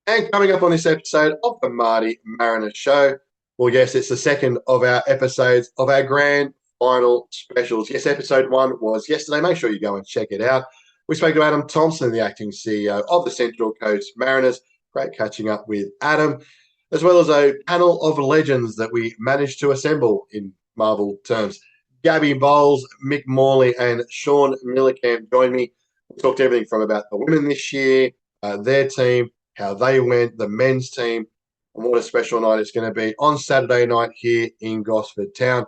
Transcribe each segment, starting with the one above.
And coming up on this episode of the Marty Mariner Show, well, yes, it's the second of our episodes of our grand final specials. Yes, episode 1 was yesterday. Make sure you go and check it out. We spoke to Adam Thompson, the acting CEO of the Central Coast Mariners. Great catching up with Adam, as well as a panel of legends that we managed to assemble in Marvel terms. Gabby Bowles, Mick Morley, and Sean Millicamp joined me. We talked everything from about the women this year, their team, how they went, the men's team, and what a special night it's going to be on Saturday night here in Gosford Town.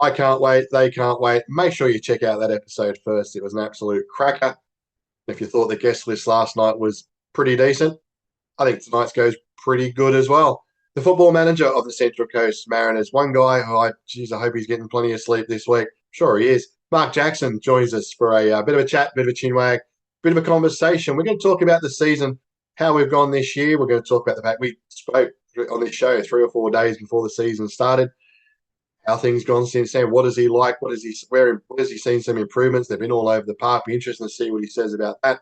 I can't wait. They can't wait. Make sure you check out that episode first. It was an absolute cracker. If you thought the guest list last night was pretty decent, I think tonight's goes pretty good as well. The football manager of the Central Coast Mariners, one guy who I hope he's getting plenty of sleep this week. Sure he is. Mark Jackson joins us for a bit of a chat, bit of a chinwag, bit of a conversation. We're going to talk about the season, how we've gone this year. We're going to talk about the fact we spoke on this show 3 or 4 days before the season started. How things gone since then? What is he like? What has he seen some improvements? They've been all over the park. Be interesting to see what he says about that.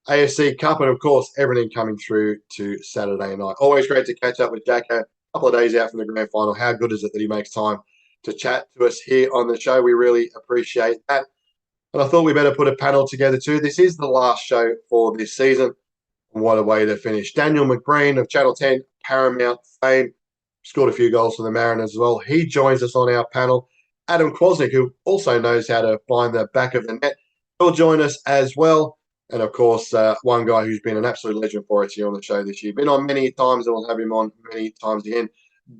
AFC Cup, and of course, everything coming through to Saturday night. Always great to catch up with Jacko. A couple of days out from the grand final. How good is it that he makes time to chat to us here on the show? We really appreciate that. And I thought we better put a panel together too. This is the last show for this season. And what a way to finish. Daniel McBreen of Channel 10 Paramount fame scored a few goals for the Mariners as well. He joins us on our panel. Adam Kwasnik, who also knows how to find the back of the net, will join us as well. And, of course, one guy who's been an absolute legend for us here on the show this year. Been on many times, and we'll have him on many times again.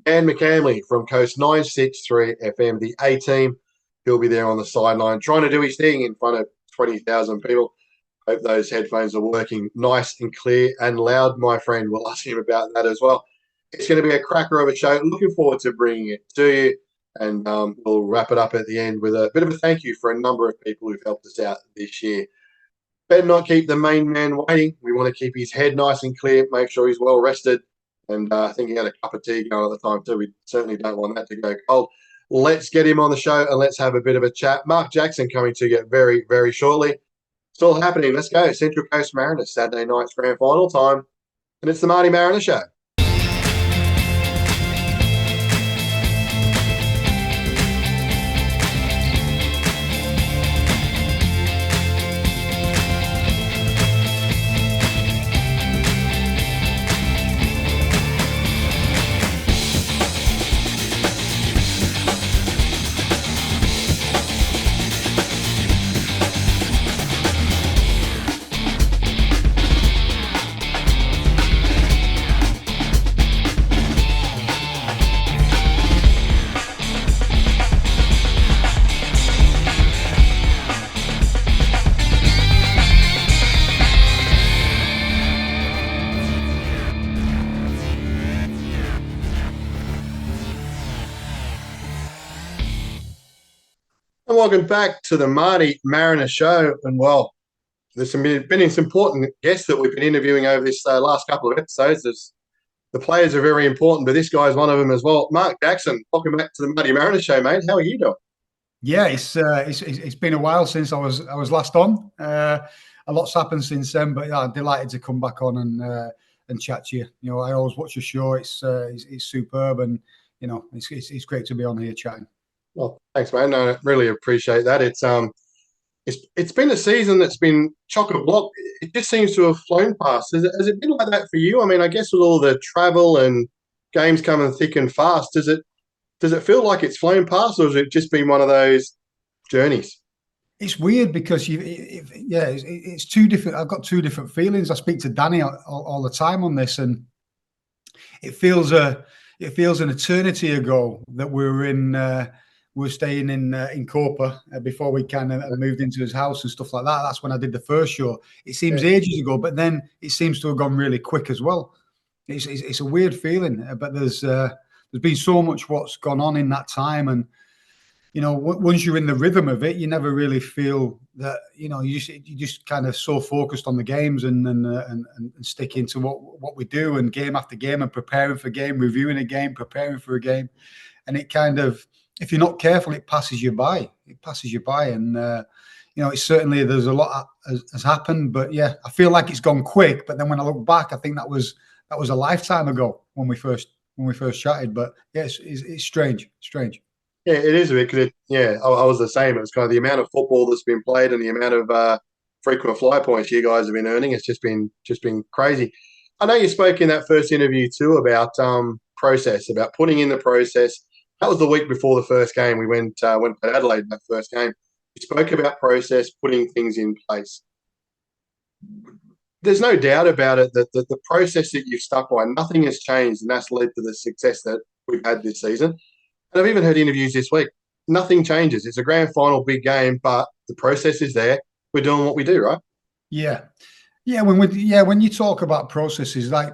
Dan McCamley from Coast963FM, the A-team. He'll be there on the sideline trying to do his thing in front of 20,000 people. Hope those headphones are working nice and clear and loud, my friend. We'll ask him about that as well. It's going to be a cracker of a show. Looking forward to bringing it to you. And we'll wrap it up at the end with a bit of a thank you for a number of people who've helped us out this year. Better not keep the main man waiting. We want to keep his head nice and clear, make sure he's well rested. And I think he had a cup of tea going at the time too. We certainly don't want that to go cold. Let's get him on the show and let's have a bit of a chat. Mark Jackson coming to you very, very shortly. It's all happening. Let's go. Central Coast Mariners, Saturday night's grand final time. And it's the Marty Mariner Show. And welcome back to the Marty Mariner Show. And, well, there's been some important guests that we've been interviewing over this last couple of episodes. The players are very important, but this guy's one of them as well. Mark Jackson, welcome back to the Marty Mariner Show, mate. How are you doing? Yeah, it's been a while since I was last on. A lot's happened since then, but yeah, I'm delighted to come back on and chat to you. You know, I always watch your show. It's superb, and you know, it's great to be on here chatting. Well, thanks, man. I really appreciate that. It's been a season that's been chock-a-block. It just seems to have flown past. Has it been like that for you? I mean, I guess with all the travel and games coming thick and fast, does it feel like it's flown past, or has it just been one of those journeys? It's weird because it's two different. I've got two different feelings. I speak to Danny all the time on this, and it feels an eternity ago that we're staying in Copa before we kind of moved into his house and stuff like that. That's when I did the first show. It seems ages ago, but then it seems to have gone really quick as well. It's a weird feeling, but there's been so much what's gone on in that time, and you know, once you're in the rhythm of it, you never really feel that, you know, you just kind of so focused on the games and stick into what we do, and game after game, and preparing for game, reviewing a game, preparing for a game, and it kind of, if you're not careful, it passes you by. And it's certainly there's a lot has happened, but yeah, I feel like it's gone quick. But then when I look back, I think that was a lifetime ago when we first chatted. But yes, it's strange. Yeah, it is a bit because I was the same. It was kind of the amount of football that's been played and the amount of frequent fly points you guys have been earning. It's just been crazy. I know you spoke in that first interview too about process, about putting in the process. That was the week before the first game. We went to Adelaide in that first game. You spoke about process, putting things in place. There's no doubt about it that the process that you've stuck by, nothing has changed, and that's led to the success that we've had this season. And I've even heard interviews this week. Nothing changes. It's a grand final, big game, but the process is there. We're doing what we do, right? Yeah. When you talk about processes, like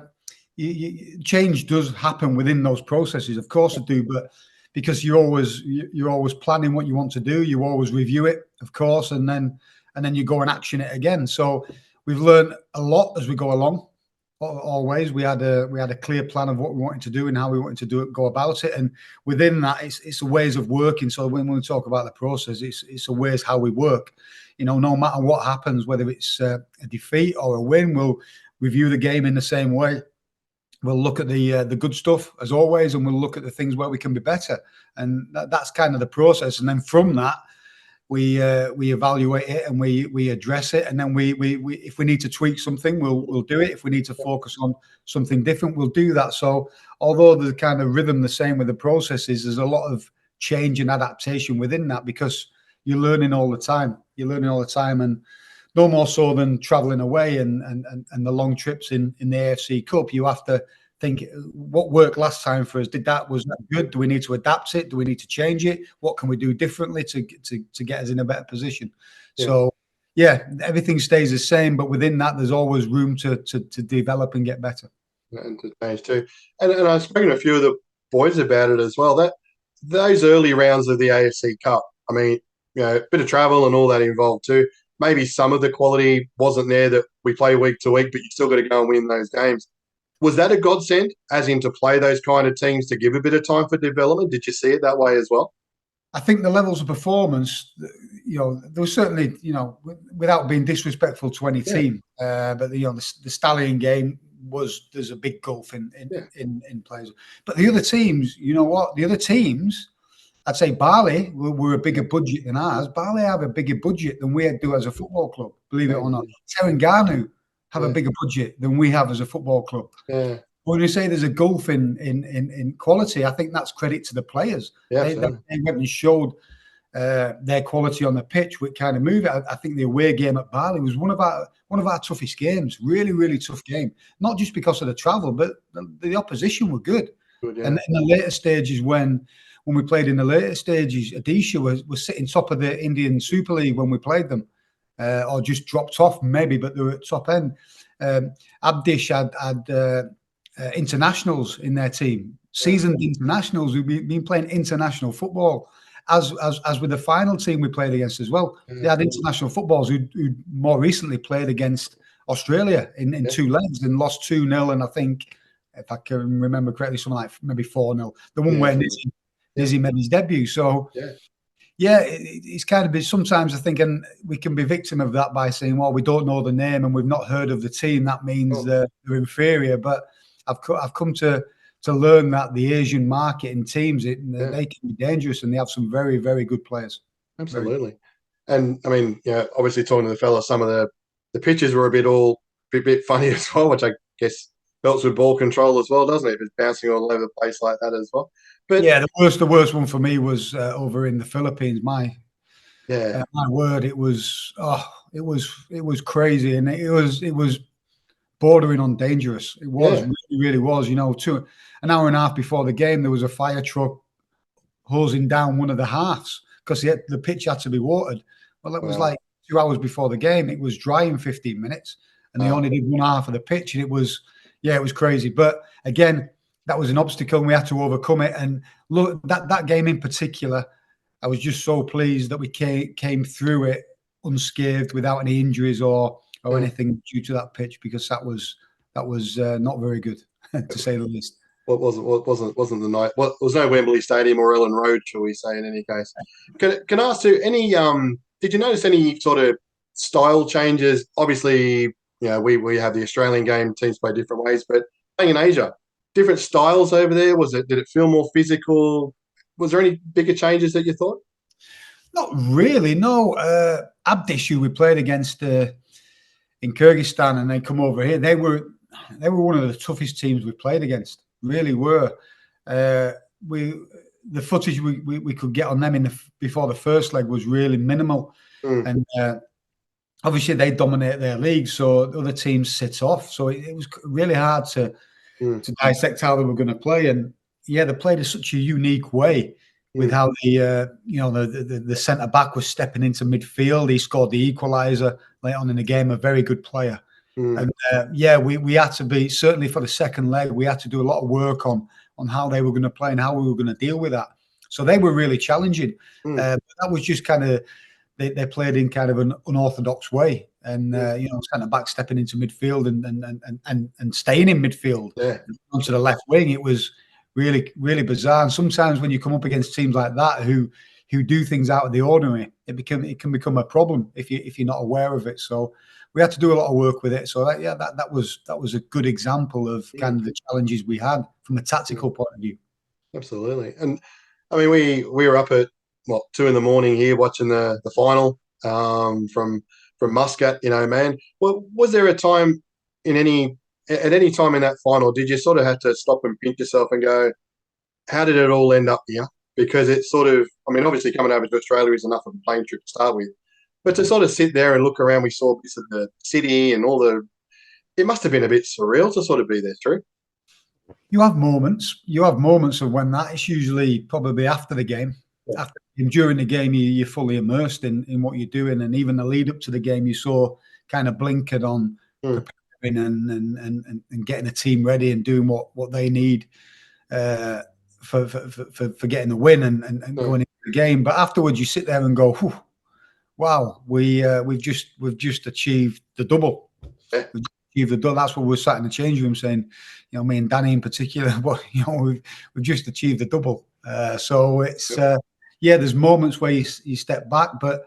change does happen within those processes. Of course it do, but because you're always planning what you want to do, you always review it, of course, and then you go and action it again. So we've learned a lot as we go along. Always, we had a clear plan of what we wanted to do and how we wanted to go about it, and within that, it's the ways of working. So when we talk about the process, it's the ways how we work. No matter what happens, whether it's a defeat or a win, we'll review the game in the same way. We'll look at the good stuff as always, and we'll look at the things where we can be better, and that's kind of the process. And then from that, we evaluate it and we address it, and then we if we need to tweak something, we'll do it. If we need to focus on something different, we'll do that. So although the kind of rhythm the same with the processes, there's a lot of change and adaptation within that, because you're learning all the time. And no more so than traveling away and the long trips in the AFC Cup. You have to think, what worked last time for us? Was that good? Do we need to adapt it? Do we need to change it? What can we do differently to get us in a better position? Yeah. So everything stays the same, but within that, there's always room to develop and get better. And to change too. And I've spoken to a few of the boys about it as well. That those early rounds of the AFC Cup, I mean, a bit of travel and all that involved too. Maybe some of the quality wasn't there that we play week to week, but you still got to go and win those games. Was that a godsend, as in to play those kind of teams to give a bit of time for development? Did you see it that way as well? I think the levels of performance, there was certainly, without being disrespectful to any team, but the Stallion game there's a big gulf in players. But the other teams, you know what? The other teams, I'd say Bali were a bigger budget than ours. Bali have a bigger budget than we do as a football club, believe it or not. Terengganu have a bigger budget than we have as a football club. Yeah. When you say there's a gulf in quality, I think that's credit to the players. Yeah, they went and showed their quality on the pitch, which kind of move. I think the away game at Bali was one of our toughest games. Really, really tough game. Not just because of the travel, but the opposition were good. And in the later stages, when we played in the later stages, Odisha was sitting top of the Indian Super League when we played them, or just dropped off maybe, but they were at top end. Abdish had internationals in their team, seasoned internationals who've been playing international football, as with the final team we played against as well. They had international footballers who more recently played against Australia in 2 legs and lost 2-0, and I think, if I can remember correctly, something like maybe 4-0. The one where Nizzy made his debut. So it's kind of sometimes I think, and we can be victim of that by saying, well, we don't know the name and we've not heard of the team. That means they're inferior. But I've come to learn that the Asian market in teams, they can be dangerous, and they have some very, very good players. Absolutely. And I mean, obviously talking to the fella, some of the pitches were a bit funny as well, which I guess helps with ball control as well, doesn't it? If it's bouncing all over the place like that as well. But the worst one for me was over in the Philippines. My word, it was crazy, and it was bordering on dangerous. It was really was. An hour and a half before the game, there was a fire truck hosing down one of the halves because the pitch had to be watered. Well, it was like 2 hours before the game. It was dry in 15 minutes, and they only did one half of the pitch, and it was crazy. But again, that was an obstacle, and we had to overcome it. And look, that game in particular, I was just so pleased that we came through it unscathed, without any injuries or anything due to that pitch, because that was not very good, to say the least. What wasn't the night? There was no Wembley Stadium or Ellen Road, shall we say? In any case, can I ask you any did you notice any sort of style changes? Obviously, we have the Australian game, teams play different ways, but playing in Asia, different styles over there. Did it feel more physical? Was there any bigger changes that you thought? Not really, no. Abdish, who we played against in Kyrgyzstan, and they come over here. They were one of the toughest teams we played against. Really were. The footage we could get on them before the first leg was really minimal, and obviously they dominate their league, so the other teams sit off. So it was really hard to dissect how they were going to play. And yeah, they played in such a unique way with how the centre back was stepping into midfield. He scored the equaliser late on in the game. A very good player. And we had to be, certainly for the second leg, we had to do a lot of work on how they were going to play and how we were going to deal with that. So they were really challenging. That was just kind of, they played in kind of an unorthodox way, and centre back stepping into midfield and staying in midfield onto the left wing. It was really, really bizarre. And sometimes when you come up against teams like that who do things out of the ordinary, it can become a problem if you're not aware of it. So we had to do a lot of work with it. So that was a good example of kind of the challenges we had from a tactical point of view. Absolutely. And I mean, we were up at 2 a.m. here watching the final from Muscat. Man, well, was there a time at any time in that final, did you sort of have to stop and pinch yourself and go, how did it all end up here? Because it's sort of, I mean, obviously coming over to Australia is enough of a plane trip to start with, but to sort of sit there and look around, we saw bits of the city and it must have been a bit surreal to sort of be there, true? You have moments of when that, it's usually probably after the game. During the game, you're fully immersed in what you're doing, and even the lead up to the game, you saw kind of blinkered on preparing and getting a team ready and doing what they need for getting the win and going into the game. But afterwards, you sit there and go, wow, we've just achieved the double. That's what we're sat in the change room saying. Me and Danny in particular, we've just achieved the double. So it's there's moments where you step back, but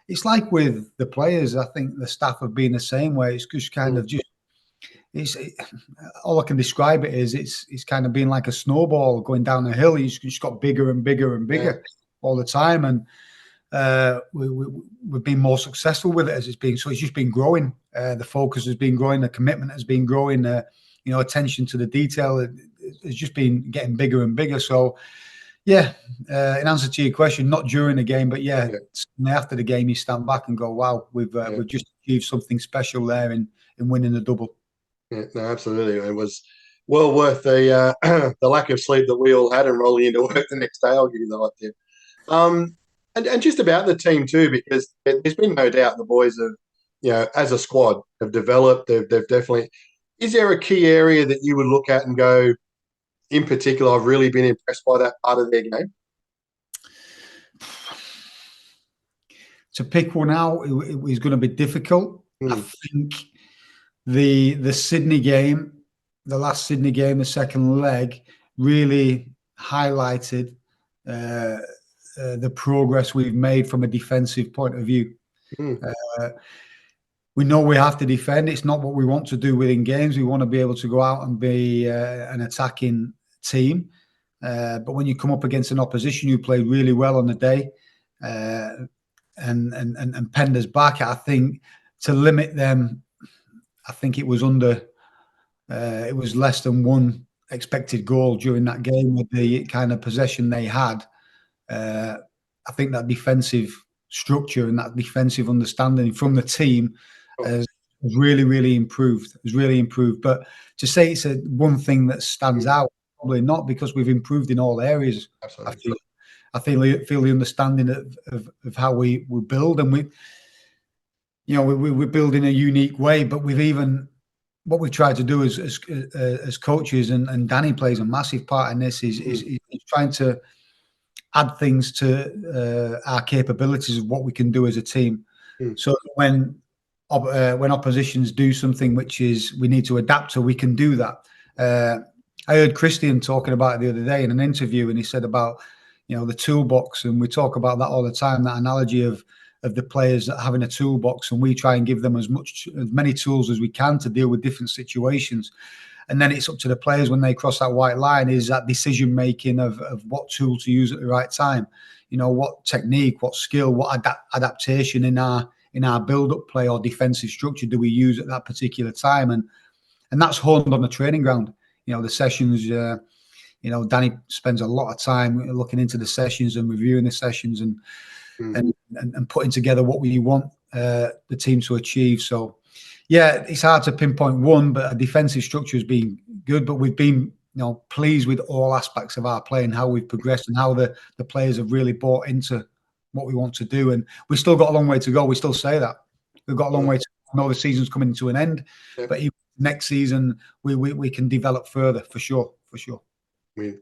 it's like with the players. I think the staff have been the same way. It's just kind of all I can describe it is it's kind of been like a snowball going down a hill. It's just got bigger and bigger and bigger all the time, and we've been more successful with it as it's been. So it's just been growing. The focus has been growing. The commitment has been growing. Attention to the detail has just been getting bigger and bigger. So in answer to your question, not during the game, but after the game, you stand back and go, wow, we've just achieved something special there in winning the double. Yeah, no, absolutely. It was well worth the lack of sleep that we all had and rolling into work the next day. I'll give you the hot tip. And just about the team too, because there's been no doubt the boys have, as a squad, have developed. They've definitely. Is there a key area that you would look at and go, in particular, I've really been impressed by that part of their game? To pick one out, it was going to be difficult. I think the Sydney game, the last Sydney game, the second leg, really highlighted the progress we've made from a defensive point of view. We know we have to defend. It's not what we want to do within games. We want to be able to go out and be an attacking team. But when you come up against an opposition who played really well on the day and penned us back, I think to limit them, I think it was less than one expected goal during that game with the kind of possession they had. I think that defensive structure and that defensive understanding from the team has really, really improved. But to say it's one thing that stands out, probably not, because we've improved in all areas. Absolutely. I feel the understanding of how we build, and we're building a unique way. But what we've tried to do as coaches, and Danny plays a massive part in this, is trying to add things to our capabilities of what we can do as a team. So when oppositions do something which is we need to adapt to, we can do that. I heard Christian talking about it the other day in an interview, and he said about the toolbox, and we talk about that all the time. That analogy of the players that have in a toolbox, and we try and give them as many tools as we can to deal with different situations. And then it's up to the players when they cross that white line, is that decision making of what tool to use at the right time. What technique, what skill, what adaptation in our build-up play or defensive structure do we use at that particular time, and that's honed on the training ground. The sessions. Danny spends a lot of time looking into the sessions and reviewing the sessions and putting together what we want the team to achieve. So, yeah, it's hard to pinpoint one, but a defensive structure has been good. But we've been, pleased with all aspects of our play and how we've progressed and how the players have really bought into what we want to do. And we've still got a long way to go. We still say that we've got a long way to go. I know the season's coming to an end, but even next season we can develop further for sure. We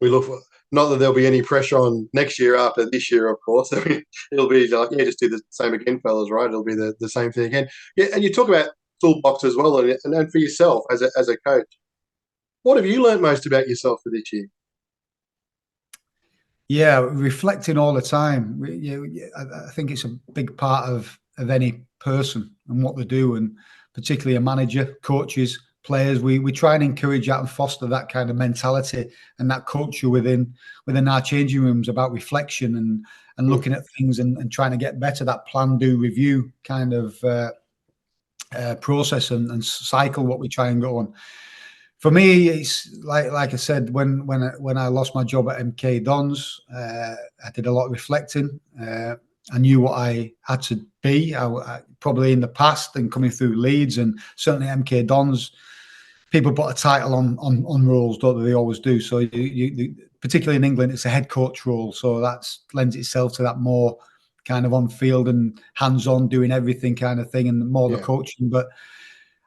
look for, not that there'll be any pressure on next year after this year, of course. It'll be like, just do the same again, fellas, right? It'll be the same thing again. Yeah, and you talk about toolbox as well, and for yourself as a coach. What have you learned most about yourself for this year? Yeah, reflecting all the time. I think it's a big part of any person and what they do, and particularly a manager, coaches, players. We try and encourage that and foster that kind of mentality and that culture within our changing rooms about reflection and looking at things and trying to get better. That plan, do, review kind of process and cycle what we try and go on. For me, it's like I said, when I lost my job at MK Dons, I did a lot of reflecting. I knew what I had to be. I probably in the past and coming through Leeds and certainly MK Dons, people put a title on roles, don't they? They always do. So you particularly in England, it's a head coach role. So that lends itself to that more kind of on field and hands-on, doing everything kind of thing, and more the coaching. But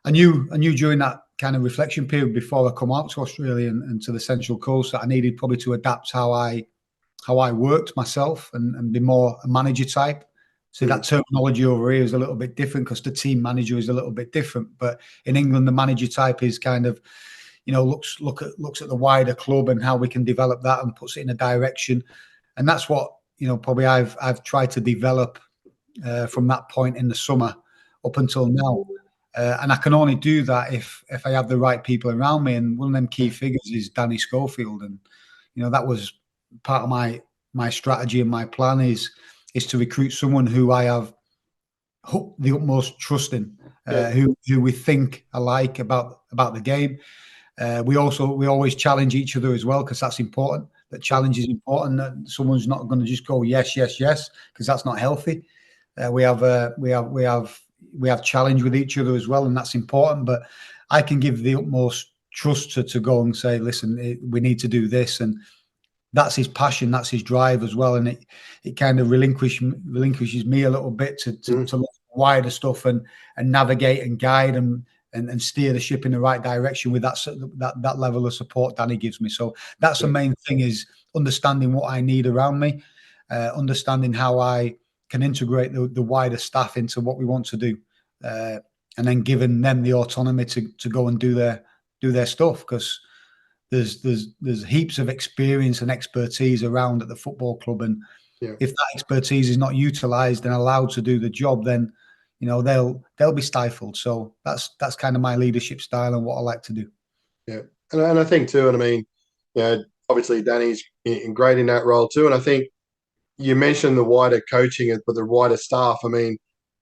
I knew during that kind of reflection period before I come out to Australia and to the Central Coast that I needed probably to adapt how I worked myself and be more a manager type. So that terminology over here is a little bit different because the team manager is a little bit different. But in England, the manager type is kind of, looks at the wider club and how we can develop that and puts it in a direction. And that's what, probably I've tried to develop from that point in the summer up until now. And I can only do that if I have the right people around me. And one of them key figures is Danny Schofield. And, that was part of my strategy and my plan is to recruit someone who I have the utmost trust in, who we think alike about the game. We always challenge each other as well, because that's important. That challenge is important. That someone's not going to just go yes, because that's not healthy. We have challenge with each other as well, and that's important. But I can give the utmost trust to go and say, listen, we need to do this, and that's his passion, that's his drive as well, and it kind of relinquishes me a little bit to look at wider stuff and navigate and guide and steer the ship in the right direction with that level of support Danny gives me. So that's the main thing, is understanding what I need around me, understanding how I can integrate the wider staff into what we want to do, and then giving them the autonomy to go and do their stuff, because there's heaps of experience and expertise around at the football club, and if that expertise is not utilised and allowed to do the job, then they'll be stifled. So that's kind of my leadership style and what I like to do. Yeah, and I think too, and I mean, obviously Danny's great in that role too, and I think you mentioned the wider coaching, but the wider staff. I mean,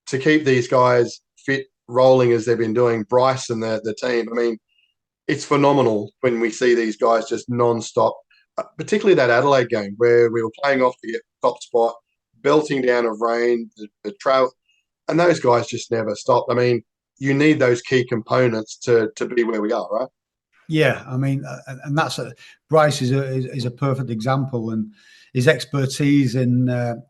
to keep these guys fit, rolling as they've been doing, Bryce and the team. I mean, it's phenomenal when we see these guys just non-stop, particularly that Adelaide game where we were playing off to get top spot, belting down of rain, the trail, and those guys just never stopped. I mean, you need those key components to be where we are, right? Yeah, I mean, and that's Bryce is a perfect example, and his expertise in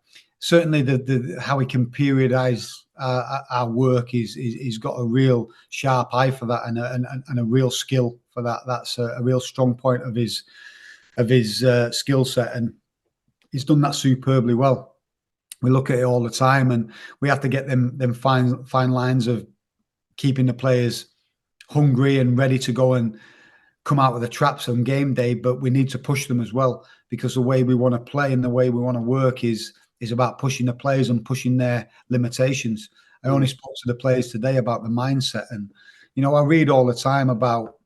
certainly the how he can periodize our work he's got a real sharp eye for that and a real skill for that. That's a real strong point of his skill set, and he's done that superbly well. We look at it all the time, and we have to get them fine lines of keeping the players hungry and ready to go and come out of the traps on game day, but we need to push them as well, because the way we want to play and the way we want to work is is about pushing the players and pushing their limitations. I only spoke to the players today about the mindset, and I read all the time about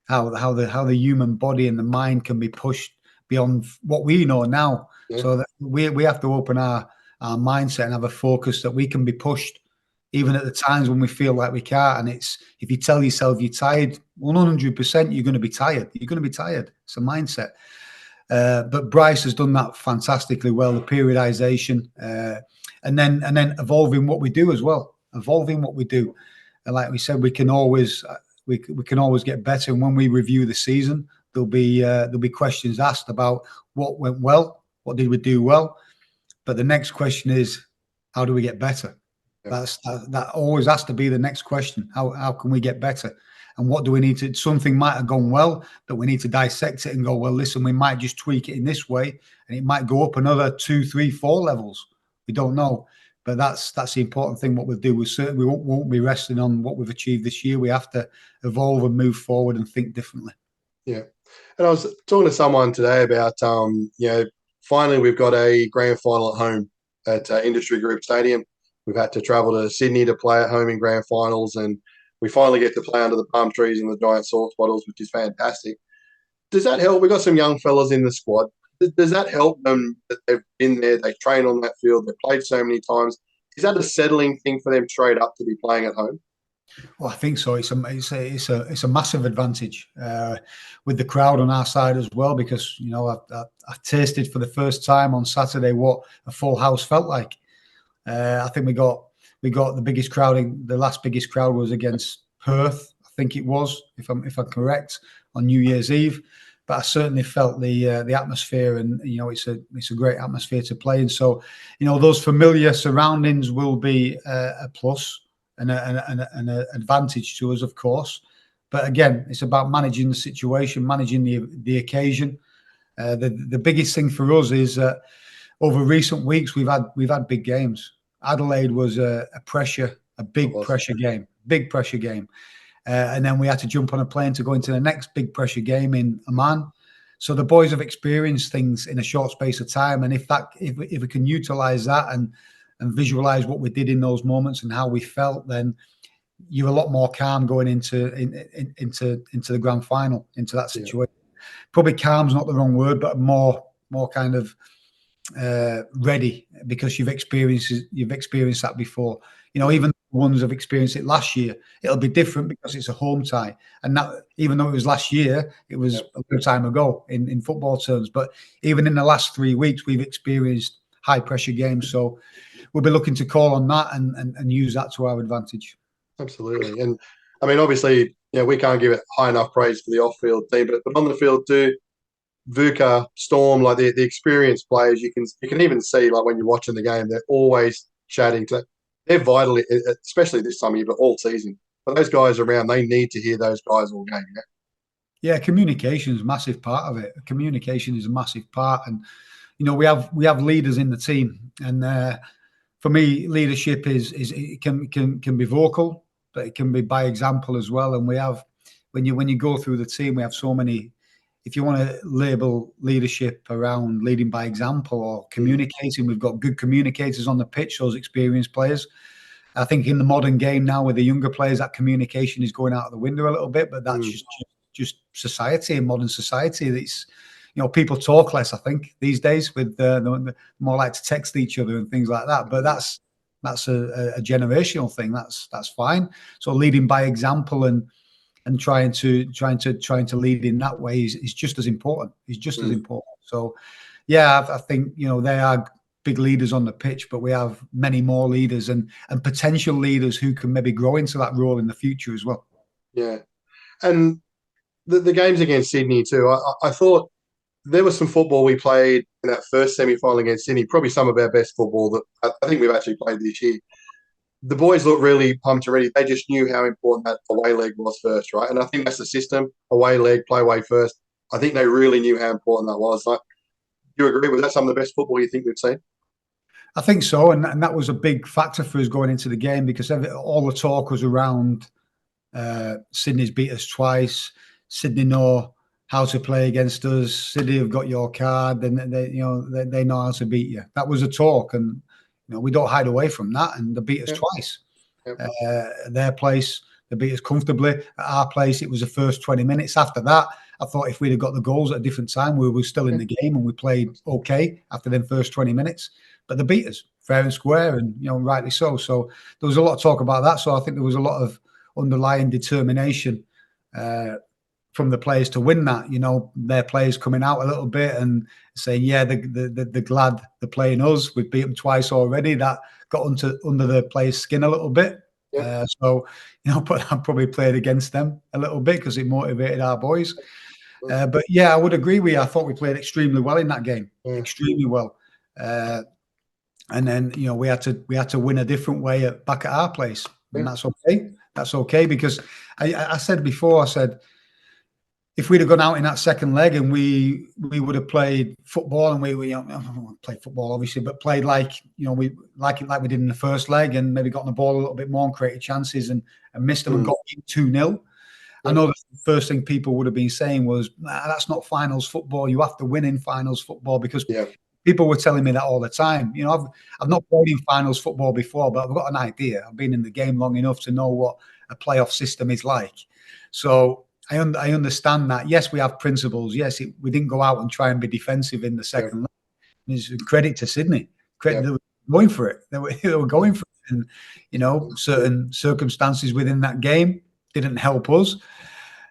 how the human body and the mind can be pushed beyond what we know now. Yeah. So that we have to open our mindset and have a focus that we can be pushed even at the times when we feel like we can't. And it's, if you tell yourself you're tired, 100% you're going to be tired. You're going to be tired. It's a mindset. But Bryce has done that fantastically well, the periodization, and then evolving what we do as well. Evolving what we do. And like we said, we can always get better. And when we review the season, there'll be questions asked about what went well, what did we do well. But the next question is, how do we get better? Yeah. That always has to be the next question. How can we get better? And what do we need to? Something might have gone well, but we need to dissect it and go, well, listen, we might just tweak it in this way, and it might go up another 2, 3, 4 levels. We don't know. But that's the important thing. What we'll do, we won't be resting on what we've achieved this year. We have to evolve and move forward and think differently. Yeah, and I was talking to someone today about finally we've got a grand final at home at Industry Group Stadium. We've had to travel to Sydney to play at home in grand finals, and we finally get to play under the palm trees and the giant sauce bottles, which is fantastic. Does that help? We've got some young fellas in the squad. Does that help them that they've been there, they train on that field, they've played so many times? Is that a settling thing for them straight up to be playing at home? Well, I think so. It's a massive advantage with the crowd on our side as well, because I've tasted for the first time on Saturday what a full house felt like. I think we got the biggest crowd. The last biggest crowd was against Perth, I think it was, if I'm correct, on New Year's Eve. But I certainly felt the atmosphere, and it's a great atmosphere to play in. So those familiar surroundings will be a plus and an advantage to us, of course. But again, it's about managing the situation, managing the occasion. The biggest thing for us is that over recent weeks we've had big games. Adelaide was a big pressure game. And then we had to jump on a plane to go into the next big pressure game in Oman. So the boys have experienced things in a short space of time, and if we can utilize that and visualize what we did in those moments and how we felt, then you're a lot more calm going into the grand final, into that situation. Yeah. Probably calm's not the wrong word, but more kind of ready, because you've experienced that before. Even the ones who've experienced it last year, it'll be different because it's a home tie. And that, even though it was last year, it was a long time ago in football terms. But even in the last 3 weeks, we've experienced high pressure games. So we'll be looking to call on that and use that to our advantage. Absolutely. And I mean, obviously, we can't give it high enough praise for the off-field team, but on the field too, Vuka, Storm, like the experienced players, you can even see, like when you're watching the game, they're always chatting. They're vital, especially this time of year, but all season. But those guys around, they need to hear those guys all game. Yeah, communication is a massive part of it. Communication is a massive part, and we have leaders in the team, and for me, leadership is it can be vocal, but it can be by example as well. And we have, when you go through the team, we have so many. If you want to label leadership around leading by example or communicating, we've got good communicators on the pitch, those experienced players. I think in the modern game now with the younger players, that communication is going out of the window a little bit, but that's just society, and modern society. It's, people talk less, I think, these days, with the more like to text each other and things like that. But that's a generational thing. That's fine. So leading by example and trying to lead in that way is just as important. It's just as important. So, yeah, I think they are big leaders on the pitch, but we have many more leaders and potential leaders who can maybe grow into that role in the future as well. Yeah, and the games against Sydney too. I thought there was some football we played in that first semi-final against Sydney. Probably some of our best football that I think we've actually played this year. The boys look really pumped already. They just knew how important that away leg was first, right? And I think that's the system: away leg, play away first. I think they really knew how important that was. Like, do you agree? Was that some of the best football you think we've seen? I think so, and that was a big factor for us going into the game, because all the talk was around Sydney's beat us twice. Sydney know how to play against us. City have got your card, then they know how to beat you. That was a talk, and we don't hide away from that. And they beat us twice. Their place, they beat us comfortably. At our place, it was the first 20 minutes. After that, I thought if we'd have got the goals at a different time, we were still in the game and we played okay after them first 20 minutes. But they beat us fair and square, and rightly so. So there was a lot of talk about that. So I think there was a lot of underlying determination from the players to win that. Their players coming out a little bit and saying, "Yeah, they're glad they're playing us. We've beat them twice already." That got under the players' skin a little bit. So but I probably played against them a little bit because it motivated our boys. But yeah, I would agree with you. I thought we played extremely well in that game, extremely well. And then we had to win a different way back at our place, and that's okay. That's okay, because I said before, I said if we'd have gone out in that second leg and we would have played football, and we played football obviously, but played like we did in the first leg, and maybe got on the ball a little bit more and created chances and missed them and got 2-0. I know the first thing people would have been saying was, that's not finals football. You have to win in finals football, because people were telling me that all the time. I've not played in finals football before, but I've got an idea. I've been in the game long enough to know what a playoff system is like. So I understand that. Yes, we have principles. Yes, we didn't go out and try and be defensive in the second leg. It's credit to Sydney. They were going for it. They were going for it. And, certain circumstances within that game didn't help us.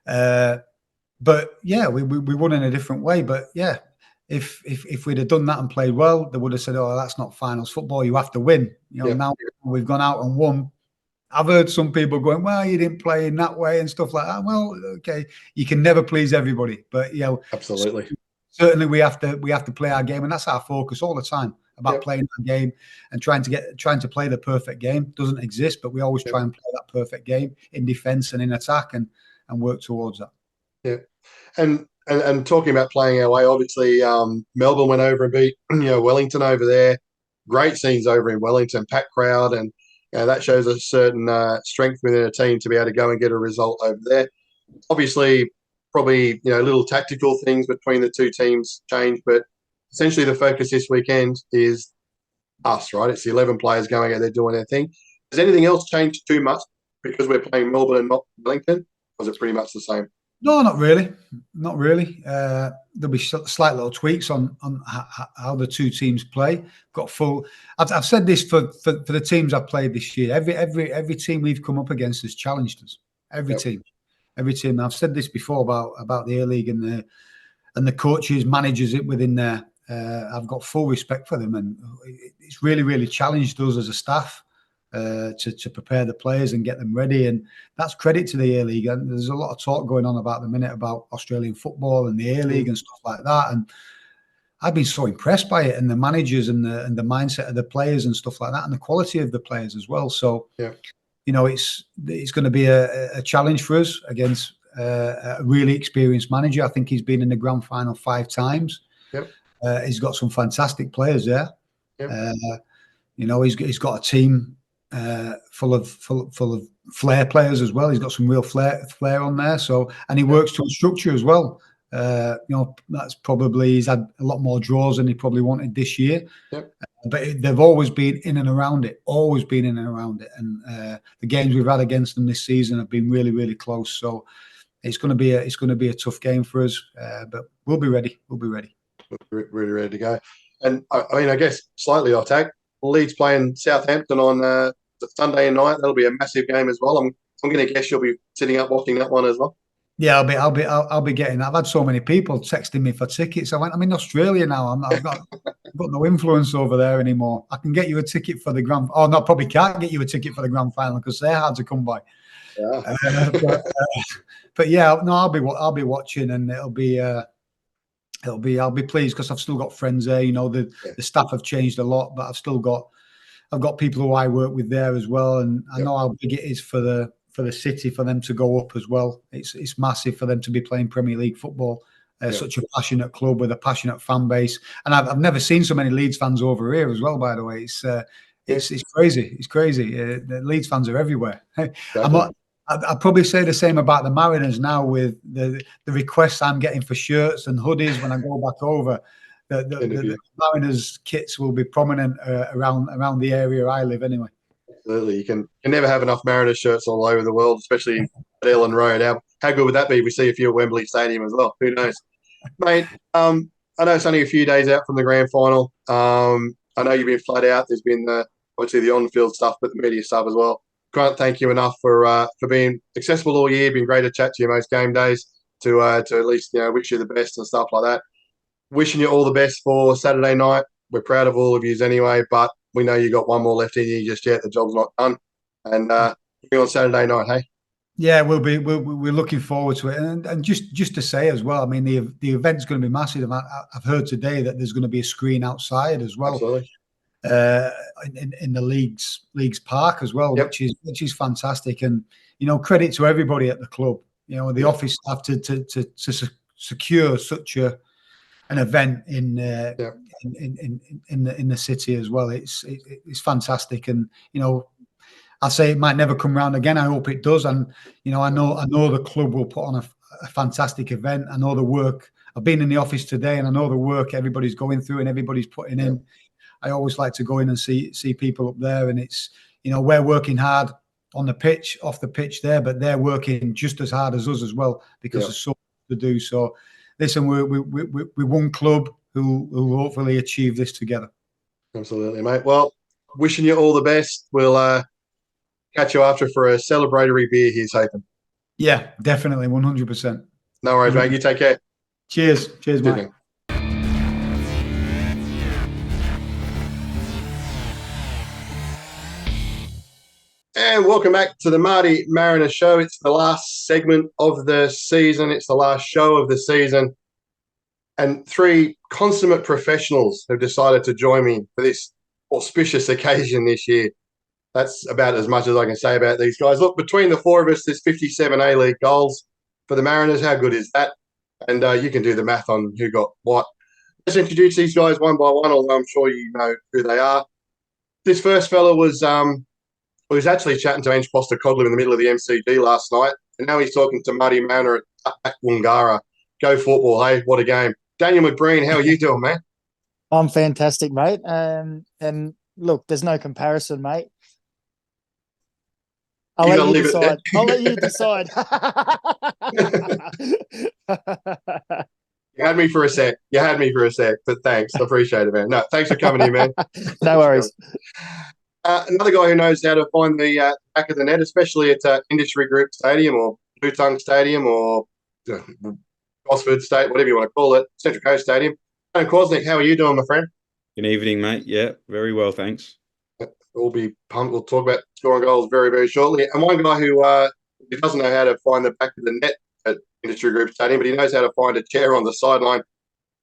But yeah, we won in a different way. But yeah, if we'd have done that and played well, they would have said, "Oh, that's not finals football. You have to win." Now we've gone out and won. I've heard some people going, "Well, you didn't play in that way," and stuff like that. Well, okay, you can never please everybody, but absolutely, certainly we have to play our game, and that's our focus all the time, about playing our game and trying to play the perfect game. Doesn't exist, but we always try and play that perfect game in defense and in attack, and work towards that. Yeah, and talking about playing our way, obviously, Melbourne went over and beat Wellington over there. Great scenes over in Wellington, packed crowd, and that shows a certain strength within a team to be able to go and get a result over there. Obviously, probably little tactical things between the two teams change, but essentially the focus this weekend is us, right? It's the 11 players going out there doing their thing. Does anything else change too much because we're playing Melbourne and not Wellington? Or is it pretty much the same? No, not really. Not really. There'll be slight little tweaks on how the two teams play. Got full. I've said this for the teams I've played this year. Every team we've come up against has challenged us. Every team. I've said this before about the A-League and the coaches, managers within there. I've got full respect for them, and it's really, really challenged us as a staff to prepare the players and get them ready. And that's credit to the A-League. And there's a lot of talk going on about the minute about Australian football and the A-League and stuff like that. And I've been so impressed by it, and the managers and the mindset of the players and stuff like that, and the quality of the players as well. So, it's going to be a challenge for us against a really experienced manager. I think he's been in the grand final 5 times. He's got some fantastic players there. He's got a team full of flair players as well. He's got some real flair on there. So, and he works to a structure as well. That's probably, he's had a lot more draws than he probably wanted this year. But they've always been in and around it. And the games we've had against them this season have been really, really close. So it's going to be a tough game for us. But we'll be ready. We're really ready to go. And I guess slightly off tack, Leeds playing Southampton on Sunday night. That'll be a massive game as well. I'm going to guess you'll be sitting up watching that one as well. Yeah, I'll be getting that. I've had so many people texting me for tickets. I'm in Australia now. I've got no influence over there anymore. I can get you a ticket for the grand. Oh no, probably can't get you a ticket for the grand final because they're hard to come by. But yeah, no, I'll be watching, and I'll be pleased because I've still got friends there. The staff have changed a lot, but I've got people who I work with there as well, and I know how big it is for the city for them to go up as well. It's massive for them to be playing Premier League football. Such a passionate club with a passionate fan base, and I've never seen so many Leeds fans over here as well. By the way, it's crazy. It's crazy. The Leeds fans are everywhere. I'd probably say the same about the Mariners now with the requests I'm getting for shirts and hoodies when I go back over. The Mariners kits will be prominent around the area I live anyway. Absolutely. You can never have enough Mariners shirts all over the world, especially at Ellen Road. How good would that be? We see a few at Wembley Stadium as well. Who knows? Mate, I know it's only a few days out from the grand final. I know you've been flat out. There's been obviously the on-field stuff, but the media stuff as well. Can't thank you enough for being accessible all year. Been great to chat to you most game days to at least wish you the best and stuff like that. Wishing you all the best for Saturday night. We're proud of all of you anyway, but we know you got one more left in you just yet. The job's not done, and be on Saturday night, hey. Yeah, we're looking forward to it, and just to say as well, I mean the event's going to be massive. I've heard today that there's going to be a screen outside as well. Absolutely. In the league's park as well, yep. which is fantastic, and credit to everybody at the club, the office staff to secure such an event in the city as well. It's fantastic, and I say it might never come round again. I hope it does, and I know the club will put on a fantastic event. I know the work. I've been in the office today, and I know the work everybody's going through and everybody's putting in. I always like to go in and see people up there, and it's we're working hard on the pitch, off the pitch there, but they're working just as hard as us as well because there's so much to do. So, listen, we're one club who will hopefully achieve this together. Absolutely, mate. Well, wishing you all the best. We'll catch you after for a celebratory beer. Here's hoping. Yeah, definitely, 100%. No worries, mate. You take care. Cheers, mate. And welcome back to the MartyMariner show. It's the last segment of the season. It's the last show of the season. And three consummate professionals have decided to join me for this auspicious occasion this year. That's about as much as I can say about these guys. Look, between the four of us, there's 57 A-League goals for the Mariners. How good is that? And you can do the math on who got what. Let's introduce these guys one by one, although I'm sure you know who they are. This first fella was actually chatting to Ange Postecoglou in the middle of the MCG last night, and now he's talking to MartyMariner at Woongarra. Go football, hey, what a game. Daniel McBreen, how are you doing, man? I'm fantastic, mate. And look, there's no comparison, mate. I'll let you decide. I'll let you decide. You had me for a sec, but thanks. I appreciate it, man. No, thanks for coming in, man. No worries. Another guy who knows how to find the back of the net, especially at Industry Group Stadium or Blue Tongue Stadium or Gosford State, whatever you want to call it, Central Coast Stadium. Adam Kwasnik, how are you doing, my friend? Good evening, mate. Yeah, very well, thanks. We'll be pumped. We'll talk about scoring goals very, very shortly. And one guy who doesn't know how to find the back of the net at Industry Group Stadium, but he knows how to find a chair on the sideline.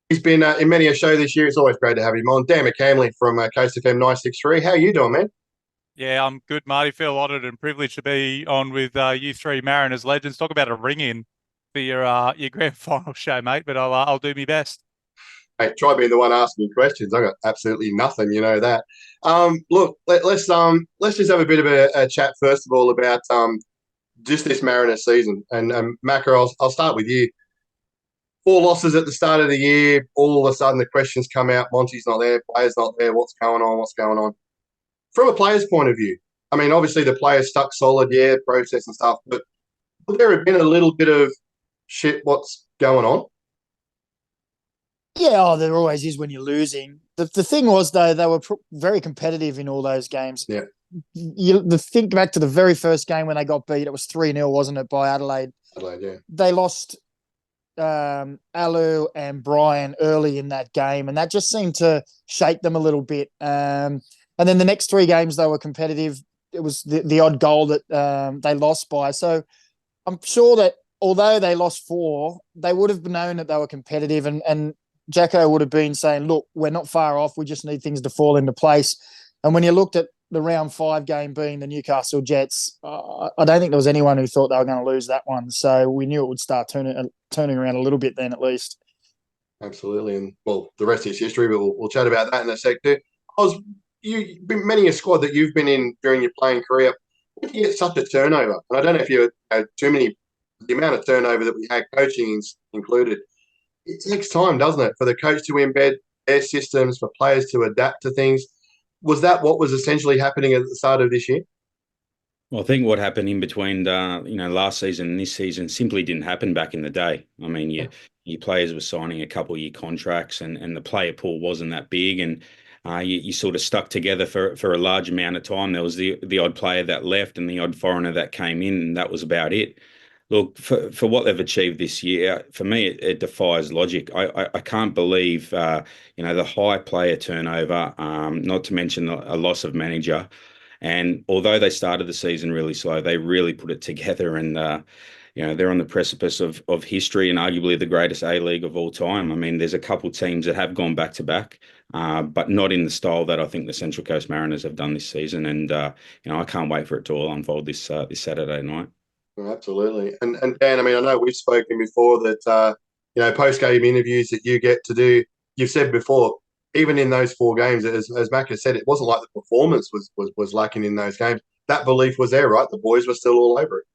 He's been in many a show this year. It's always great to have him on. Dan McCamley from Coast FM 963. How are you doing, man? Yeah, I'm good, Marty. Feel honoured and privileged to be on with you three Mariners legends. Talk about a ring-in for your grand final show, mate. But I'll do my best. Hey, try being the one asking questions. I got absolutely nothing, you know that. Look, let's just have a bit of a chat first of all about just this Mariner season. And Macca, I'll start with you. 4 losses at the start of the year. All of a sudden, the questions come out. Monty's not there. Players not there. What's going on? From a player's point of view, I mean, obviously the players stuck solid, process and stuff. But would there have been a little bit of shit? What's going on? Yeah, there always is when you're losing. The thing was, though, they were very competitive in all those games. Yeah. Think back to the very first game when they got beat. It was 3-0, wasn't it, by Adelaide? Adelaide, yeah. They lost Alu and Brian early in that game, and that just seemed to shake them a little bit. And then the next 3 games, they were competitive. It was the odd goal that they lost by. So I'm sure that although they lost 4, they would have known that they were competitive, and Jacko would have been saying, look, we're not far off. We just need things to fall into place. And when you looked at the round 5 game being the Newcastle Jets, I don't think there was anyone who thought they were going to lose that one. So we knew it would start turning around a little bit then at least. Absolutely. And, well, the rest is history, but we'll chat about that in a sec too. You've been manning a squad that you've been in during your playing career. if you get such a turnover, and I don't know if you had too many, the amount of turnover that we had, coaching included, it takes time, doesn't it, for the coach to embed their systems, for players to adapt to things. Was that what was essentially happening at the start of this year? Well, I think what happened in between, last season and this season simply didn't happen back in the day. I mean, your players were signing a couple-year contracts, and the player pool wasn't that big, and you sort of stuck together for a large amount of time. There was the odd player that left and the odd foreigner that came in, and that was about it. Look, for what they've achieved this year, for me, it defies logic. I can't believe, the high player turnover, not to mention a loss of manager. And although they started the season really slow, they really put it together, and they're on the precipice of history and arguably the greatest A-League of all time. I mean, there's a couple teams that have gone back to back, but not in the style that I think the Central Coast Mariners have done this season. And I can't wait for it to all unfold this Saturday night. Absolutely. And Dan, I mean, I know we've spoken before that post-game interviews that you get to do. You've said before, even in those 4 games, as Mac has said, it wasn't like the performance was lacking in those games. That belief was there, right? The boys were still all over it.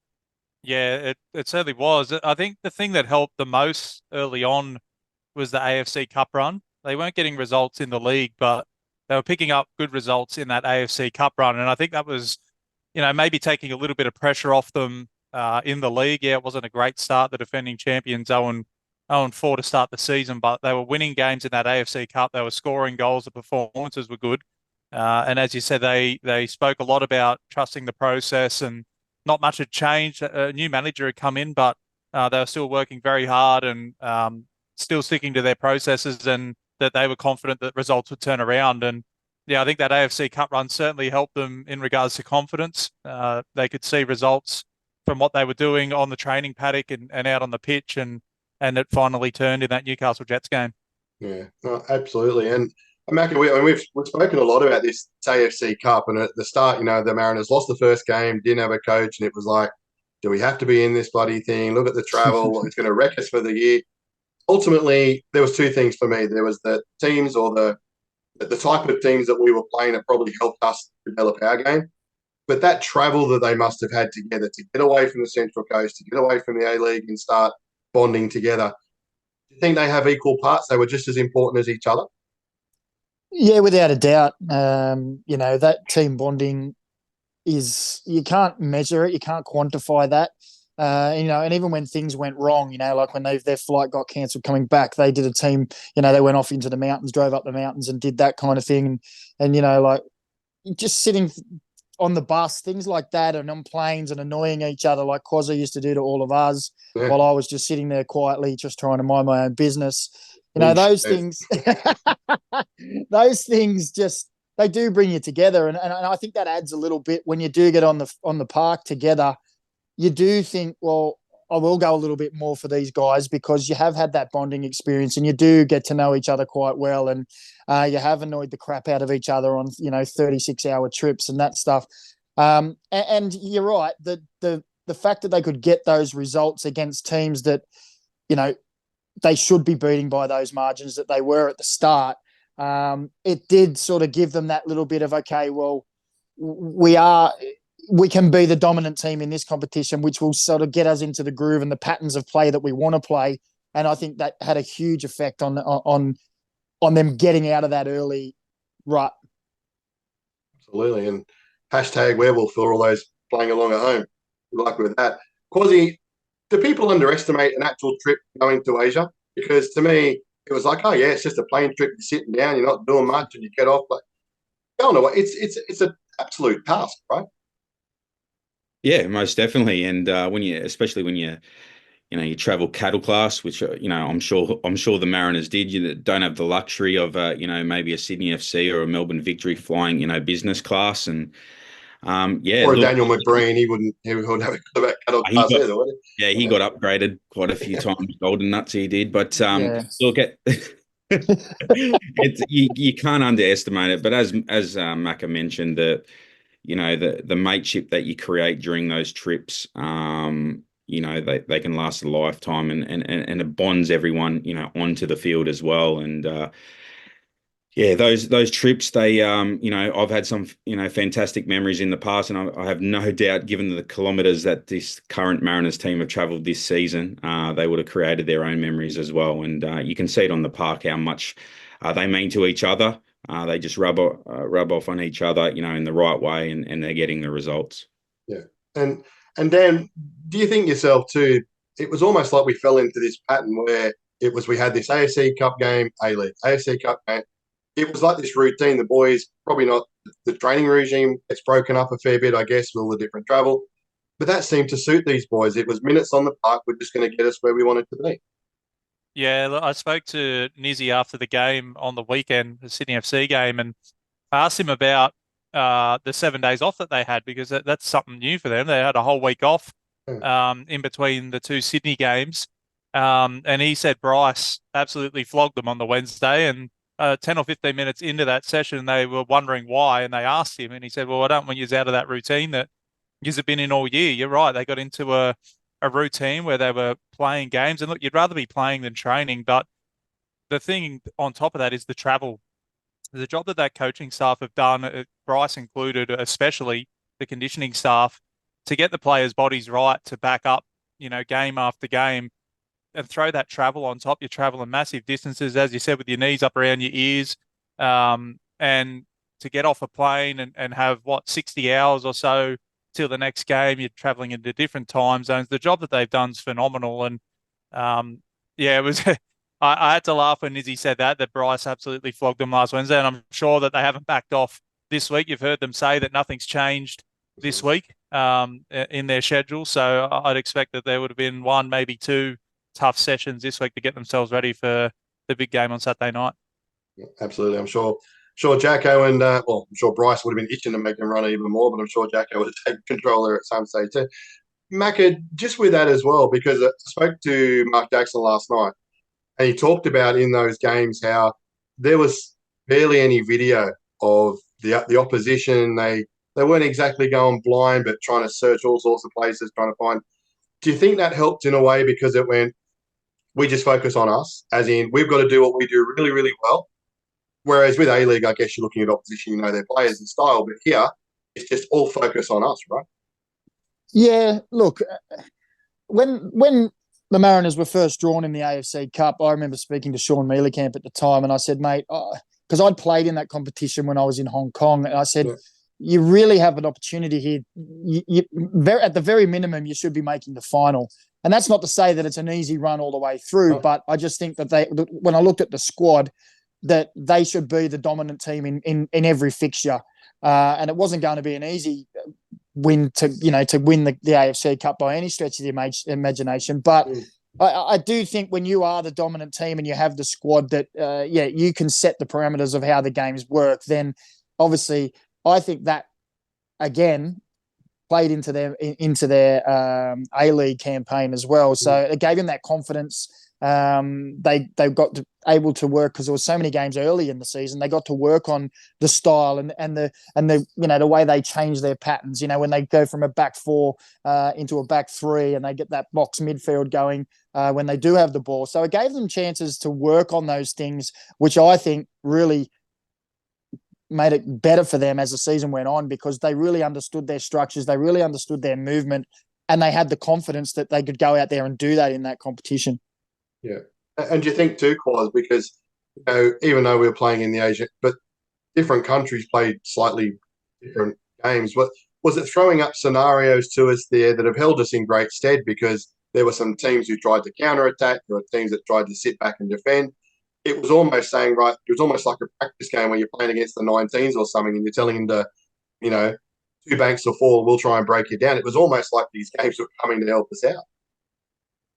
Yeah, it certainly was. I think the thing that helped the most early on was the AFC Cup run. They weren't getting results in the league, but they were picking up good results in that AFC Cup run. And I think that was, maybe taking a little bit of pressure off them in the league. Yeah, it wasn't a great start. The defending champions 0-4 to start the season, but they were winning games in that AFC Cup. They were scoring goals. The performances were good. And as you said, they spoke a lot about trusting the process, and not much had changed. A new manager had come in, but they were still working very hard and still sticking to their processes, and that they were confident that results would turn around. And yeah, I think that AFC Cup run certainly helped them in regards to confidence. They could see results from what they were doing on the training paddock and out on the pitch, and it finally turned in that Newcastle Jets game. Yeah, no, absolutely. And Mac, we've spoken a lot about this AFC Cup, and at the start, the Mariners lost the first game, didn't have a coach, and it was like, do we have to be in this bloody thing? Look at the travel; it's going to wreck us for the year. Ultimately, there was 2 things for me. There was the teams, or the type of teams that we were playing, that probably helped us develop our game. But that travel that they must have had together to get away from the Central Coast, to get away from the A-League and start bonding together. Do you think they have equal parts? They were just as important as each other? Yeah, without a doubt. That team bonding you can't measure it. You can't quantify that. And even when things went wrong, like when their flight got cancelled coming back, they did a team, they went off into the mountains, drove up the mountains and did that kind of thing. And like just sitting on the bus, things like that, and on planes and annoying each other like Quazza used to do to all of us, while I was just sitting there quietly just trying to mind my own business. Those things just, they do bring you together. And I think that adds a little bit when you do get on the park together. You do think, well, I will go a little bit more for these guys, because you have had that bonding experience and you do get to know each other quite well, and you have annoyed the crap out of each other on 36-hour trips and that stuff. And you're right, the fact that they could get those results against teams that they should be beating by those margins that they were at the start, it did sort of give them that little bit of, okay, well, we can be the dominant team in this competition, which will sort of get us into the groove and the patterns of play that we want to play. And I think that had a huge effect on them getting out of that early rut. Absolutely. And hashtag werewolf for all those playing along at home. Good luck with that. Quasi, do people underestimate an actual trip going to Asia? Because to me, it was like, oh yeah, it's just a plane trip. You're sitting down, you're not doing much, and you get off. But going away, it's an absolute task, right? Yeah, most definitely. And especially when you travel cattle class, which I'm sure the Mariners did. You don't have the luxury of maybe a Sydney FC or a Melbourne Victory flying business class, and or Daniel McBreen, he wouldn't have a clue about cattle class either, would he? Yeah, he got upgraded quite a few times. Golden nuts, he did. But look at. You can't underestimate it. But as Macca mentioned, the mateship that you create during those trips, they can last a lifetime, and it bonds everyone, onto the field as well. And Yeah, those trips, they I've had some fantastic memories in the past, and I have no doubt, given the kilometres that this current Mariners team have travelled this season, they would have created their own memories as well. And you can see it on the park how much they mean to each other. They just rub off on each other, in the right way, and they're getting the results. Yeah, and Dan, do you think yourself too? It was almost like we fell into this pattern where we had this AFC Cup game, A-League, AFC Cup game. It was like this routine. The boys, probably not, the training regime gets broken up a fair bit, I guess, with all the different travel. But that seemed to suit these boys. It was minutes on the park. We're just going to get us where we wanted to be. Yeah, look, I spoke to Nizzy after the game on the weekend, the Sydney FC game, and I asked him about the 7 days off that they had, because that's something new for them. They had a whole week off in between the two Sydney games. And he said Bryce absolutely flogged them on the Wednesday, and 10 or 15 minutes into that session, they were wondering why, and they asked him, and he said, well, I don't want you out of that routine that you've been in all year. You're right. They got into a routine where they were playing games, and look, you'd rather be playing than training, but the thing on top of that is the travel. The job that coaching staff have done, Bryce included, especially the conditioning staff, to get the players' bodies right to back up, game after game, and throw that travel on top. You're traveling massive distances, as you said, with your knees up around your ears, and to get off a plane and have 60 hours or so till the next game. You're traveling into different time zones. The job that they've done is phenomenal, and it was. I had to laugh when Izzy said that Bryce absolutely flogged them last Wednesday, and I'm sure that they haven't backed off this week. You've heard them say that nothing's changed this week in their schedule, so I'd expect that there would have been one, maybe two tough sessions this week to get themselves ready for the big game on Saturday night. Yeah, absolutely. I'm sure Jacko and I'm sure Bryce would have been itching to make them run even more, but I'm sure Jacko would have taken control there at some stage too. Macca, just with that as well, because I spoke to Mark Jackson last night, and he talked about in those games how there was barely any video of the opposition. They weren't exactly going blind, but trying to search all sorts of places, trying to find. Do you think that helped in a way, because it went, we just focus on us, as in we've got to do what we do really, really well? Whereas with A-League, I guess you're looking at opposition, their players and style, but here it's just all focus on us, right? Yeah, look, when the Mariners were first drawn in the AFC Cup, I remember speaking to Sean Mielecamp at the time, and I said, mate, because I'd played in that competition when I was in Hong Kong, and I said, you really have an opportunity here. At the very minimum, you should be making the final. And that's not to say that it's an easy run all the way through, but I just think that when I looked at the squad, that they should be the dominant team in every fixture. And it wasn't going to be an easy win to win the AFC Cup by any stretch of the imagination. But I do think when you are the dominant team and you have the squad that, you can set the parameters of how the games work, then obviously I think that, again, played into their A-League campaign as well. So it gave them that confidence. They got able to work, because there were so many games early in the season. They got to work on the style and the way they change their patterns. When they go from a back four into a back three, and they get that box midfield going when they do have the ball. So it gave them chances to work on those things, which I think really made it better for them as the season went on, because they really understood their structures, they really understood their movement, and they had the confidence that they could go out there and do that in that competition. Yeah. And do you think too, Quaz, because even though we were playing in the Asia, but different countries played slightly different games. Was it throwing up scenarios to us there that have held us in great stead, because there were some teams who tried to counterattack, there were teams that tried to sit back and defend. It was almost saying, right, it was almost like a practice game where you're playing against the 19s or something, and you're telling them to, 2 banks or 4, we'll try and break you down. It was almost like these games were coming to help us out.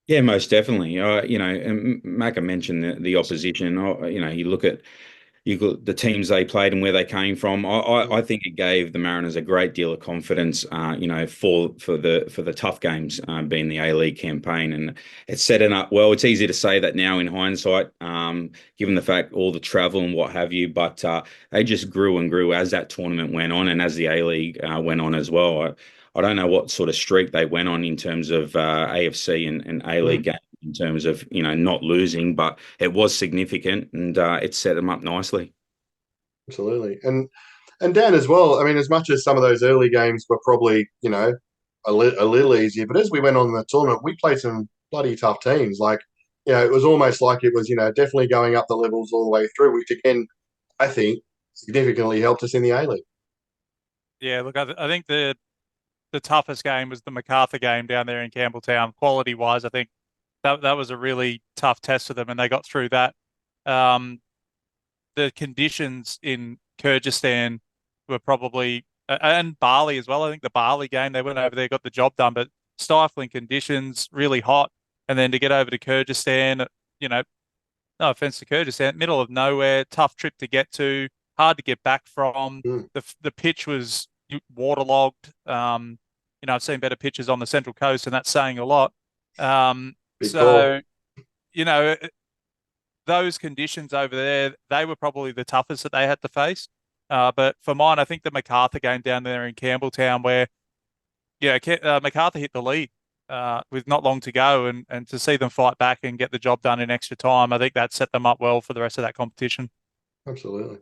Yeah, most definitely. And Macca mentioned the opposition. You look at the teams they played and where they came from. I think it gave the Mariners a great deal of confidence, for the tough games, being the A-League campaign, and it's setting up well. It's easy to say that now in hindsight, given the fact all the travel and what have you, but they just grew and grew as that tournament went on, and as the A-League went on as well. I don't know what sort of streak they went on in terms of AFC and A-League games, in terms of not losing, but it was significant, and it set them up nicely. Absolutely. And Dan as well, I mean, as much as some of those early games were probably, a little easier, but as we went on in the tournament, we played some bloody tough teams. Like, it was almost like it was, definitely going up the levels all the way through, which again, I think significantly helped us in the A-League. Yeah, look, I think the toughest game was the MacArthur game down there in Campbelltown. Quality wise, I think that was a really tough test for them, and they got through that. The conditions in Kyrgyzstan were probably, and Bali as well. I think the Bali game, they went over there, got the job done, but stifling conditions, really hot. And then to get over to Kyrgyzstan, no offense to Kyrgyzstan, middle of nowhere, tough trip to get to, hard to get back from. The pitch was waterlogged. I've seen better pitches on the Central Coast, and that's saying a lot. So, those conditions over there, they were probably the toughest that they had to face. But for mine, I think the MacArthur game down there in Campbelltown, where MacArthur hit the lead with not long to go, and to see them fight back and get the job done in extra time, I think that set them up well for the rest of that competition. Absolutely.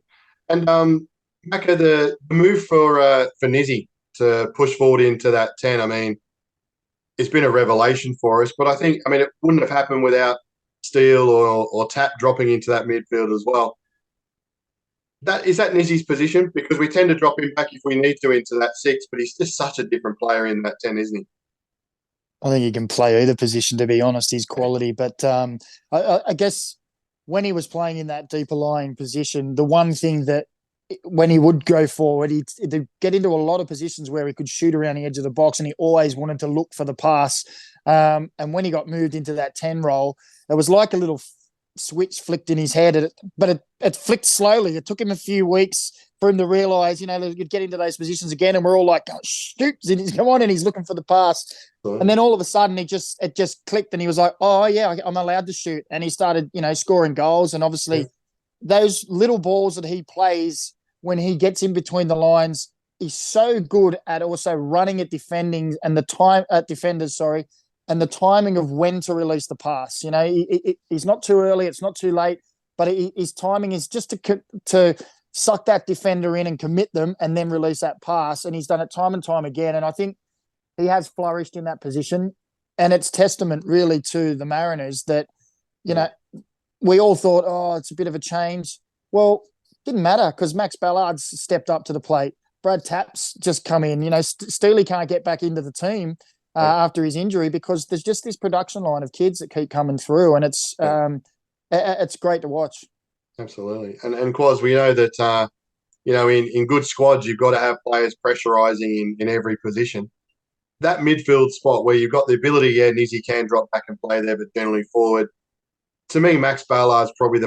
And Macca, the move for Nizzy to push forward into that 10, I mean, it's been a revelation for us. But I think, it wouldn't have happened without Steele or Tap dropping into that midfield as well. Is that Nizzy's position? Because we tend to drop him back if we need to into that 6, but he's just such a different player in that 10, isn't he? I think he can play either position, to be honest, his quality. But I guess when he was playing in that deeper lying position, the one thing that when he would go forward, he'd get into a lot of positions where he could shoot around the edge of the box, and he always wanted to look for the pass. And when he got moved into that 10 role, it was like a little switch flicked in his head, but it flicked slowly. It took him a few weeks for him to realise, you'd get into those positions again, and we're all like, oh, shoot, and he's come on and he's looking for the pass. And then all of a sudden it just clicked, and he was like, oh yeah, I'm allowed to shoot. And he started, scoring goals. And obviously those little balls that he plays when he gets in between the lines, he's so good at also running at defending and the time at defenders, and the timing of when to release the pass. He's not too early, it's not too late, but his timing is just to suck that defender in and commit them and then release that pass. And he's done it time and time again. And I think he has flourished in that position. And it's testament really to the Mariners that, we all thought, oh, it's a bit of a change. Well, didn't matter, because Max Ballard's stepped up to the plate. Brad Tapp's just come in. Steely can't get back into the team after his injury because there's just this production line of kids that keep coming through, and it's great to watch. Absolutely. And Quaz, we know that, in good squads, you've got to have players pressurising in every position. That midfield spot where you've got the ability, Nizzy can drop back and play there, but generally forward. To me, Max Ballard's probably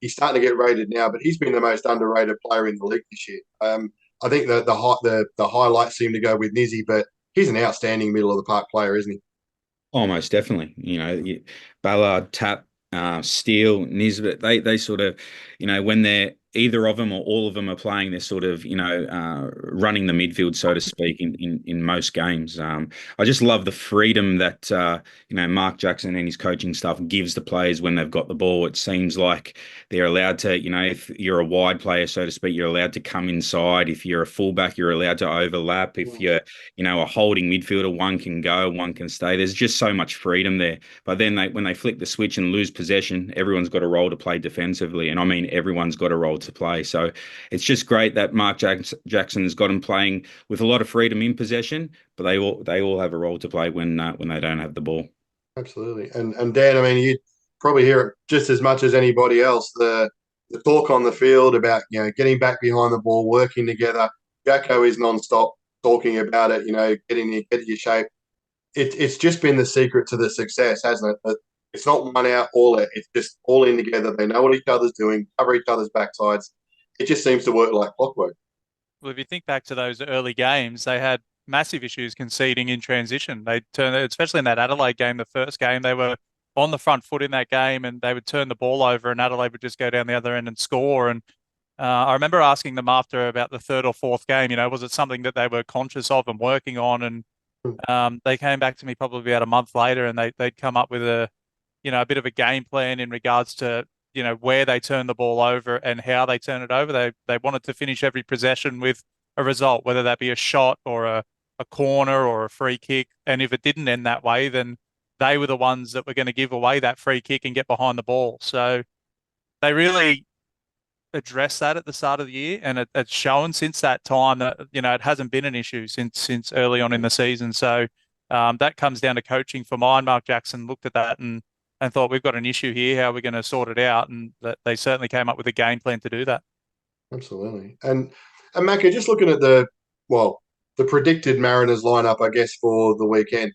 he's starting to get rated now, but he's been the most underrated player in the league this year. I think the highlights seem to go with Nizzy, but he's an outstanding middle of the park player, isn't he? Almost definitely. Ballard, Tap, Steele, Nisbet, they sort of, when they're either of them or all of them are playing, they're sort of, running the midfield, so to speak, in most games. I just love the freedom that, Mark Jackson and his coaching staff gives the players when they've got the ball. It seems like they're allowed to, if you're a wide player, so to speak, you're allowed to come inside. If you're a fullback, you're allowed to overlap. If you're, a holding midfielder, one can go, one can stay. There's just so much freedom there. But then when they flick the switch and lose possession, everyone's got a role to play defensively. And I mean, everyone's got a role to play. So it's just great that Mark Jackson's got them playing with a lot of freedom in possession, but they all have a role to play when they don't have the ball. Absolutely. And Dan, I mean, you'd probably hear it just as much as anybody else, the talk on the field about, getting back behind the ball, working together. Jacko is non-stop talking about it, get your shape. It's just been the secret to the success, hasn't it? It's not one out, all out. It's just all in together. They know what each other's doing, cover each other's backsides. It just seems to work like clockwork. Well, if you think back to those early games, they had massive issues conceding in transition. They turned, especially in that Adelaide game, the first game, they were on the front foot in that game, and they would turn the ball over, and Adelaide would just go down the other end and score. And I remember asking them after about the third or fourth game, was it something that they were conscious of and working on? And they came back to me probably about a month later, and they'd come up with a bit of a game plan in regards to where they turn the ball over and how they turn it over. They wanted to finish every possession with a result, whether that be a shot or a corner or a free kick. And if it didn't end that way, then they were the ones that were going to give away that free kick and get behind the ball. So they really addressed that at the start of the year, and it's shown since that time that it hasn't been an issue since early on in the season. So that comes down to coaching for mine. Mark Jackson looked at that and thought, we've got an issue here. How are we going to sort it out? And that they certainly came up with a game plan to do that. Absolutely. And Macca, just looking at the predicted Mariners lineup, I guess, for the weekend.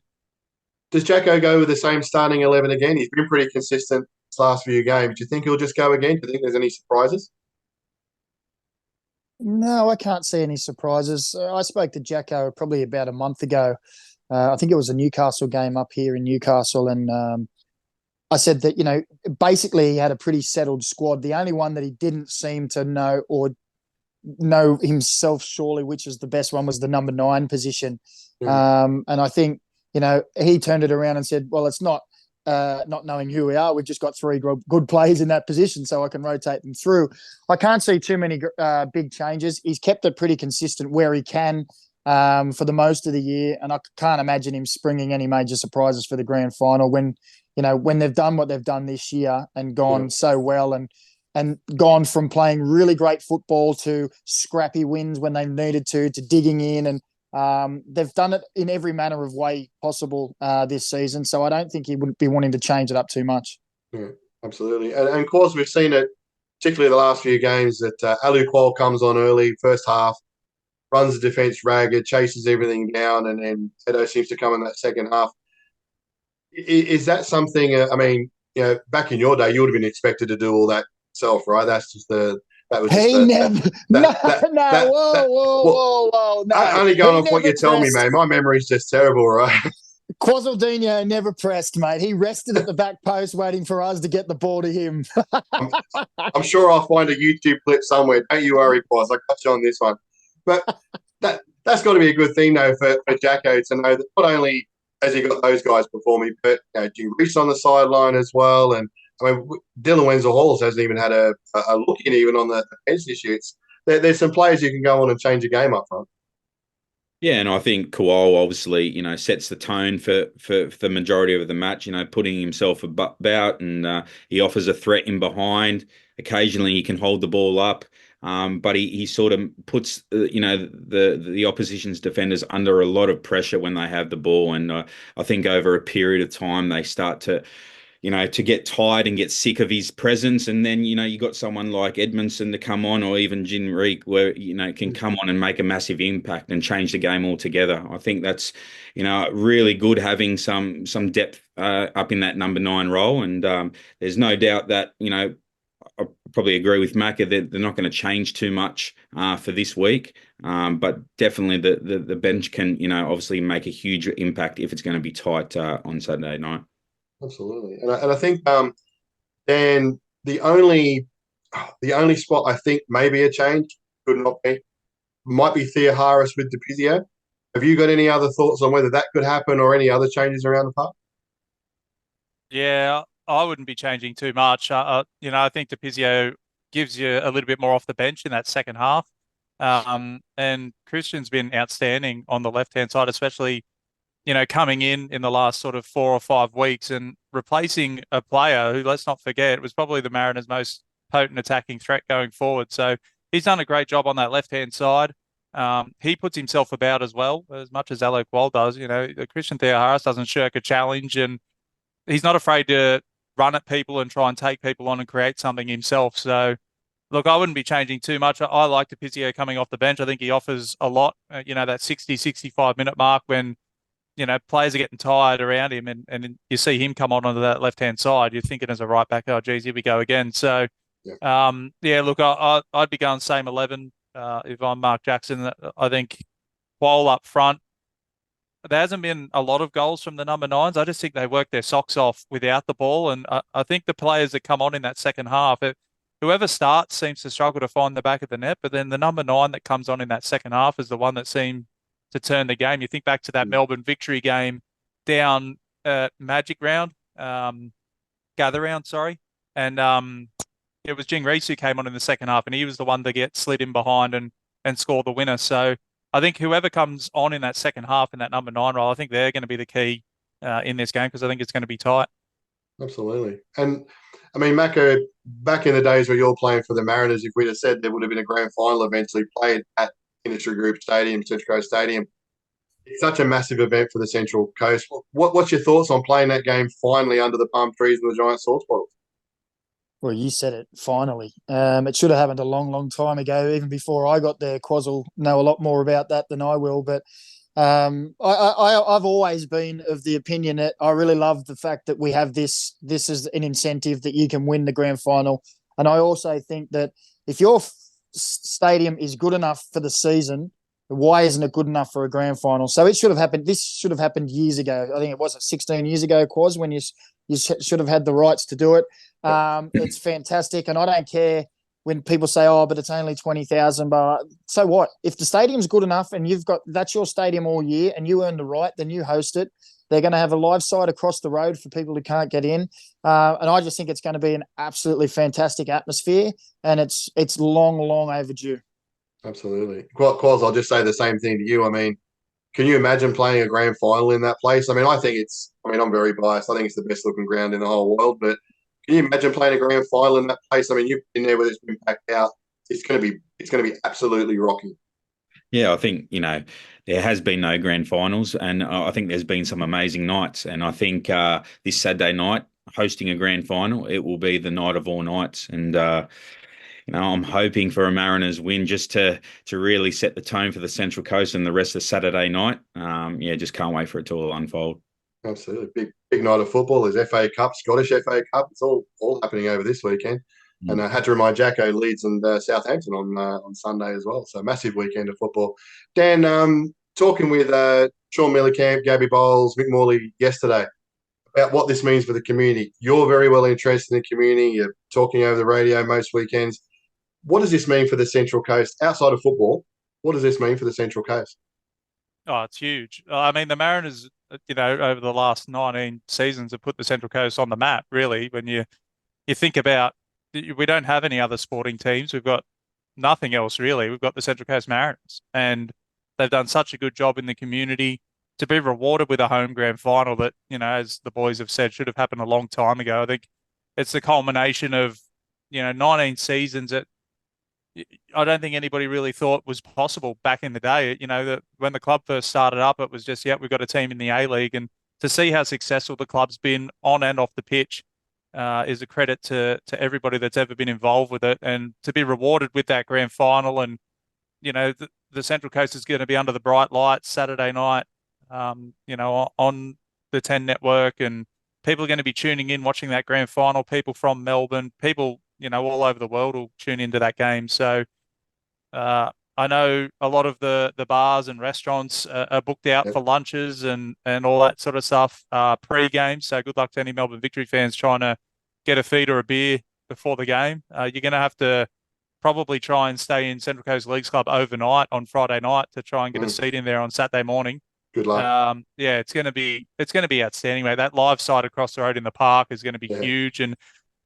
Does Jacko go with the same starting 11 again? He's been pretty consistent this last few games. Do you think he'll just go again? Do you think there's any surprises? No, I can't see any surprises. I spoke to Jacko probably about a month ago. I think it was a Newcastle game up here in Newcastle, and I said that, basically he had a pretty settled squad. The only one that he didn't seem to know himself surely which is the best one was the number 9 position. And I think, he turned it around and said, well, it's not knowing who we are. We've just got 3 good players in that position, so I can rotate them through. I can't see too many big changes. He's kept it pretty consistent where he can for the most of the year, and I can't imagine him springing any major surprises for the grand final when they've done what they've done this year and gone so well and gone from playing really great football to scrappy wins when they needed to digging in, and they've done it in every manner of way possible this season. So I don't think he would be wanting to change it up too much. Yeah, absolutely. And of course, we've seen it, particularly the last few games, that Alu Kual comes on early, first half, runs the defence ragged, chases everything down, and then Edo seems to come in that second half. Is that something, back in your day, you would have been expected to do all that yourself, right? That's just the... Whoa. Only going off what you tell me, mate. My memory's just terrible, right? Quasaldinho never pressed, mate. He rested at the back post waiting for us to get the ball to him. I'm sure I'll find a YouTube clip somewhere. Don't you worry, Quas. I'll catch you on this one. But that's got to be a good thing, though, for Jacko to know that not only has he got those guys performing, but Jim Reese on the sideline as well. And Dylan Wenzel-Halls hasn't even had a look in even on the bench this year. There's some players you can go on and change a game up front. Yeah, and I think Kual obviously, sets the tone for the majority of the match, putting himself about, and he offers a threat in behind. Occasionally he can hold the ball up, but he sort of puts, the opposition's defenders under a lot of pressure when they have the ball. And I think over a period of time they start to get tired and get sick of his presence. And then, you got someone like Edmondson to come on, or even Jinrique, where, can come on and make a massive impact and change the game altogether. I think that's, really good having some depth up in that number 9 role. And there's no doubt that, I probably agree with Macca that they're not going to change too much for this week. But definitely the bench can, obviously make a huge impact if it's going to be tight on Saturday night. Absolutely, and I think Dan, the only spot I think maybe a change could not be might be Thea Harris with DePizio. Have you got any other thoughts on whether that could happen or any other changes around the park? Yeah, I wouldn't be changing too much. I think DePizio gives you a little bit more off the bench in that second half, and Christian's been outstanding on the left-hand side, especially coming in the last sort of 4 or 5 weeks and replacing a player who, let's not forget, was probably the Mariners' most potent attacking threat going forward. So he's done a great job on that left-hand side. He puts himself about as well, as much as Alu Kual does. Christian Theoharis doesn't shirk a challenge, and he's not afraid to run at people and try and take people on and create something himself. So, look, I wouldn't be changing too much. I like DePizio coming off the bench. I think he offers a lot, that 60, 65-minute mark when players are getting tired around him, and you see him come onto that left-hand side, you're thinking as a right back, oh, geez, here we go again. So, look, I'd be going same 11 if I'm Mark Jackson. I think Kual up front, there hasn't been a lot of goals from the number 9s. I just think they work their socks off without the ball, and I think the players that come on in that second half, whoever starts seems to struggle to find the back of the net, but then the number 9 that comes on in that second half is the one that seemed to turn the game. You think back to that Melbourne victory game down at Magic Round, Gather Round, sorry. And it was Jing Reese who came on in the second half, and he was the one to get slid in behind and score the winner. So I think whoever comes on in that second half in that number 9 role, I think they're going to be the key in this game, because I think it's going to be tight. Absolutely. And I mean, Mako, back in the days where you're playing for the Mariners, if we'd have said there would have been a grand final eventually played at Industry Group Stadium, Central Coast Stadium, it's such a massive event for the Central Coast. What's your thoughts on playing that game finally under the palm trees and the giant sauce bottles? Well, you said it, finally. It should have happened a long, long time ago, even before I got there. Quaz will know a lot more about that than I will. But I've always been of the opinion that I really love the fact that we have this. This is an incentive that you can win the grand final. And I also think that if your stadium is good enough for the season, why isn't it good enough for a grand final? So it should have happened. This should have happened years ago. I think it was 16 years ago, Quaz, when you should have had the rights to do it. It's fantastic. And I don't care when people say, oh, but it's only 20,000. But so what? If the stadium's good enough and that's your stadium all year and you earn the right, then you host it. They're going to have a live side across the road for people who can't get in. And I just think it's going to be an absolutely fantastic atmosphere. And it's long, long overdue. Absolutely. Quaz, I'll just say the same thing to you. I mean, can you imagine playing a grand final in that place? I mean, I'm very biased. I think it's the best looking ground in the whole world. But can you imagine playing a grand final in that place? I mean, you've been there where it's been packed out. It's going to be absolutely rocking. Yeah, I think, there has been no grand finals, and I think there's been some amazing nights. And I think this Saturday night, hosting a grand final, it will be the night of all nights. And I'm hoping for a Mariners win just to really set the tone for the Central Coast and the rest of Saturday night. Just can't wait for it to all unfold. Absolutely. Big night of football. There's FA Cup, Scottish FA Cup. It's all happening over this weekend. And I had to remind Jacko, Leeds and Southampton on Sunday as well. So massive weekend of football. Dan, talking with Sean Millercamp, Gabby Bowles, Mick Morley yesterday about what this means for the community. You're very well interested in the community. You're talking over the radio most weekends. What does this mean for the Central Coast outside of football? What does this mean for the Central Coast? Oh, it's huge. I mean, the Mariners, over the last 19 seasons have put the Central Coast on the map, really. When you think about, we don't have any other sporting teams. We've got nothing else, really. We've got the Central Coast Mariners, and they've done such a good job in the community to be rewarded with a home grand final that, as the boys have said, should have happened a long time ago. I think it's the culmination of, 19 seasons that I don't think anybody really thought was possible back in the day. That when the club first started up, it was just, we've got a team in the A-League. And to see how successful the club's been on and off the pitch is a credit to everybody that's ever been involved with it. And to be rewarded with that grand final, and, the Central Coast is going to be under the bright lights Saturday night, on the 10 network, and people are going to be tuning in, watching that grand final. People from Melbourne, people, all over the world will tune into that game. So I know a lot of the bars and restaurants are booked out for lunches and all that sort of stuff pre-game. So good luck to any Melbourne Victory fans trying to get a feed or a beer before the game. You're going to have to probably try and stay in Central Coast Leagues Club overnight on Friday night to try and get a seat in there on Saturday morning. Good luck. It's going to be outstanding, mate. That live side across the road in the park is going to be huge, and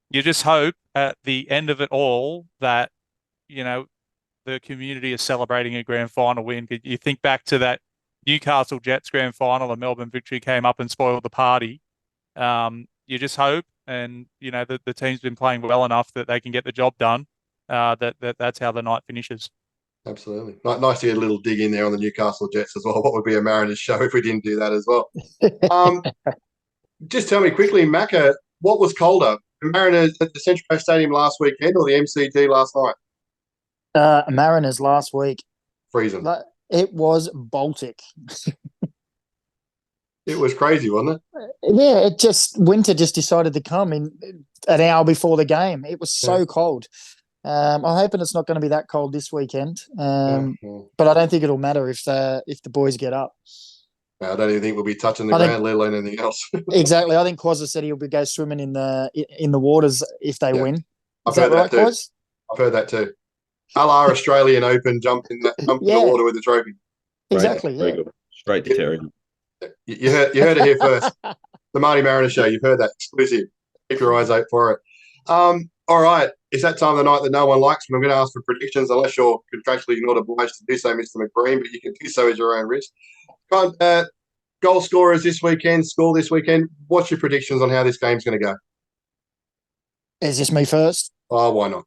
you just hope at the end of it all that, the community is celebrating a grand final win. You think back to that Newcastle Jets grand final, and Melbourne Victory came up and spoiled the party. You just hope, and, the team's been playing well enough that they can get the job done, that's how the night finishes. Absolutely. Nice to get a little dig in there on the Newcastle Jets as well. What would be a Mariners show if we didn't do that as well? Just tell me quickly, Macca, what was colder, the Mariners at the Central Coast Stadium last weekend or the MCG last night? Mariners last week. Freezing. It was Baltic. It was crazy, wasn't it? Yeah, winter just decided to come in an hour before the game. It was so cold. I'm hoping it's not going to be that cold this weekend. But I don't think it'll matter if the boys get up. I don't even think we'll be touching the ground, let alone anything else. Exactly. I think Quaz said he'll go swimming in the waters if they win. I've heard that too. Quaz? I've heard that too. A la Australian Open, jump in the water with the trophy. Exactly. Very good. Straight to Terry. You heard it here first. The MartyMariner Show. You've heard that exclusive. Keep your eyes out for it. All right. It's that time of the night that no one likes when I'm going to ask for predictions, unless you're contractually not obliged to do so, Mr. McBreen, but you can do so at your own risk. Goal scorers this weekend, score this weekend. What's your predictions on how this game's going to go? Is this me first? Oh, why not?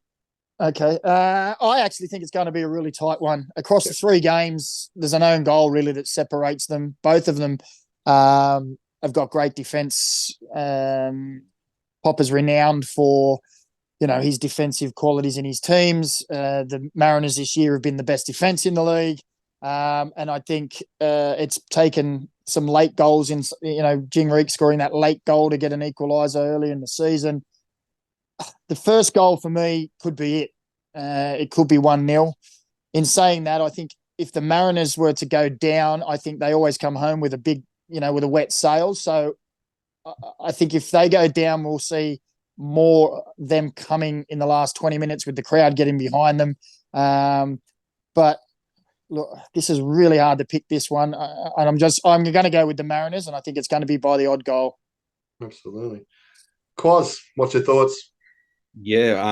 Okay. I actually think it's going to be a really tight one. Across the three games, there's an own goal really that separates them. Both of them have got great defence. Popper's renowned for, his defensive qualities in his teams. The Mariners this year have been the best defence in the league. And I think it's taken some late goals in, Jingrick scoring that late goal to get an equaliser early in the season. The first goal for me could be it. It could be 1-0. In saying that, I think if the Mariners were to go down, I think they always come home with a big, with a wet sail. So I think if they go down, we'll see more them coming in the last 20 minutes with the crowd getting behind them. But look, this is really hard to pick this one. And I'm going to go with the Mariners, and I think it's going to be by the odd goal. Absolutely. Quaz, what's your thoughts? Yeah,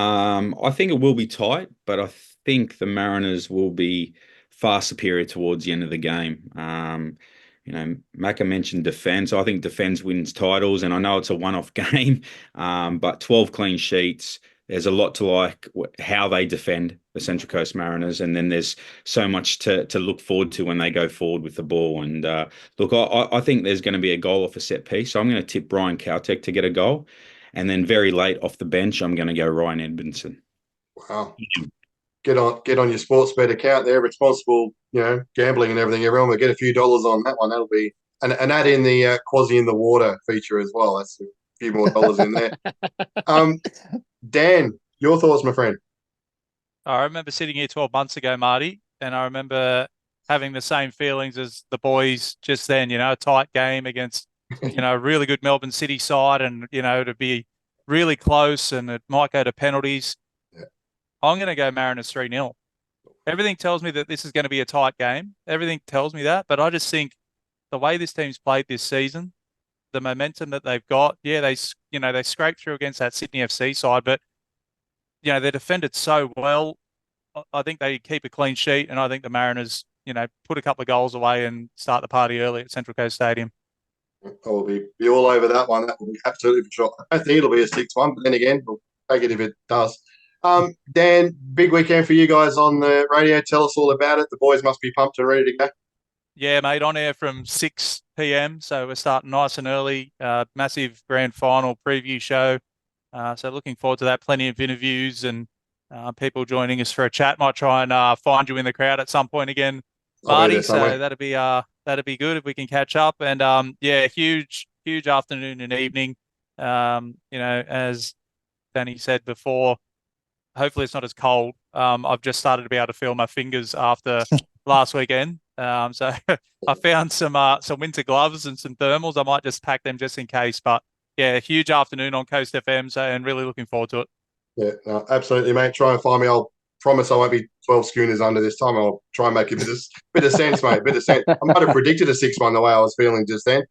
I think it will be tight, but I think the Mariners will be far superior towards the end of the game. Macca mentioned defence. I think defence wins titles, and I know it's a one-off game, but 12 clean sheets. There's a lot to like how they defend the Central Coast Mariners, and then there's so much to look forward to when they go forward with the ball. And look, I think there's going to be a goal off a set piece, so I'm going to tip Brian Kautek to get a goal. And then very late off the bench, I'm going to go Ryan Edmondson. Wow. Get on your sports bet account there, responsible, gambling and everything. Everyone will get a few dollars on that one. That'll be and add in the Quasi in the water feature as well. That's a few more dollars in there. Dan, your thoughts, my friend? I remember sitting here 12 months ago, Marty, and I remember having the same feelings as the boys just then, a tight game against a really good Melbourne City side, and, to be really close and it might go to penalties. Yeah. I'm going to go Mariners 3-0. Everything tells me that this is going to be a tight game. Everything tells me that, but I just think the way this team's played this season, the momentum that they've got, they scraped through against that Sydney FC side, but, they defended so well. I think they keep a clean sheet, and I think the Mariners, put a couple of goals away and start the party early at Central Coast Stadium. I will be all over that one. That will be absolutely for sure. I don't think it'll be a 6-1, but then again, we'll take it if it does. Dan, big weekend for you guys on the radio. Tell us all about it. The boys must be pumped and ready to go. Yeah, mate, on air from 6 p.m. So we're starting nice and early. Massive grand final preview show. So looking forward to that. Plenty of interviews and people joining us for a chat. Might try and find you in the crowd at some point again, Marty. So that'd be good if we can catch up. And huge afternoon and evening. As Danny said before, hopefully it's not as cold. I've just started to be able to feel my fingers after last weekend. So I found some winter gloves and some thermals. I might just pack them just in case. But yeah, huge afternoon on Coast FM. So, and really looking forward to it. Yeah, no, absolutely, mate. Try and find me. I'll promise I won't be 12 schooners under this time. I'll try and make a bit of sense, mate. Bit of sense. I might have predicted a 6-1 the way I was feeling just then.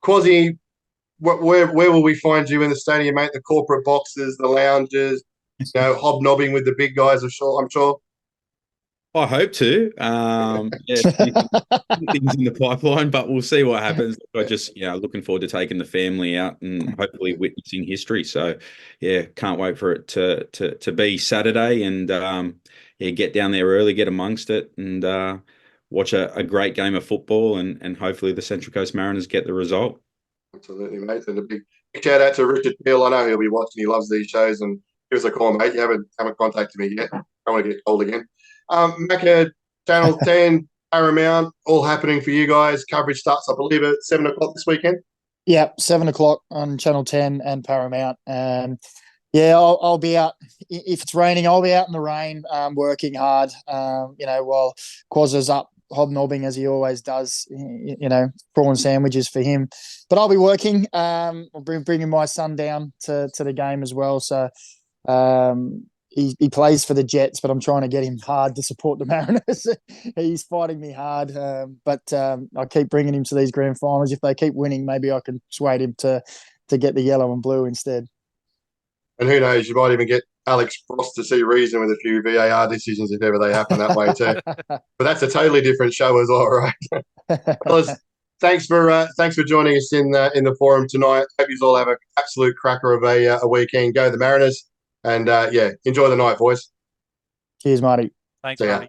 Quasi, where will we find you in the stadium, mate? The corporate boxes, the lounges, hobnobbing with the big guys, I'm sure. I hope to. Things in the pipeline, but we'll see what happens. I just, looking forward to taking the family out and hopefully witnessing history. So, can't wait for it to be Saturday and get down there early, get amongst it, and watch a great game of football, and hopefully the Central Coast Mariners get the result. Absolutely, mate. And a big shout out to Richard Peel. I know he'll be watching. He loves these shows, and give us a call, mate. You haven't contacted me yet. I want to get told again. Macca, Channel 10, Paramount, all happening for you guys. Coverage starts, I believe, at 7 o'clock this weekend. Yeah, 7 o'clock on Channel 10 and Paramount. I'll be out. If it's raining, I'll be out in the rain, working hard, while Quazza's up hobnobbing as he always does, prawn sandwiches for him. But I'll be working. I'll bringing my son down to the game as well. So he plays for the Jets, but I'm trying to get him hard to support the Mariners. He's fighting me hard, but I keep bringing him to these grand finals. If they keep winning, maybe I can persuade him to get the yellow and blue instead. And who knows, you might even get Alex Frost to see reason with a few VAR decisions if ever they happen that way too. But that's a totally different show as well, right? Fellas, thanks for joining us in the forum tonight. Hope you all have an absolute cracker of a weekend. Go the Mariners, and enjoy the night, boys. Cheers, Marty. Thanks, See ya. Marty.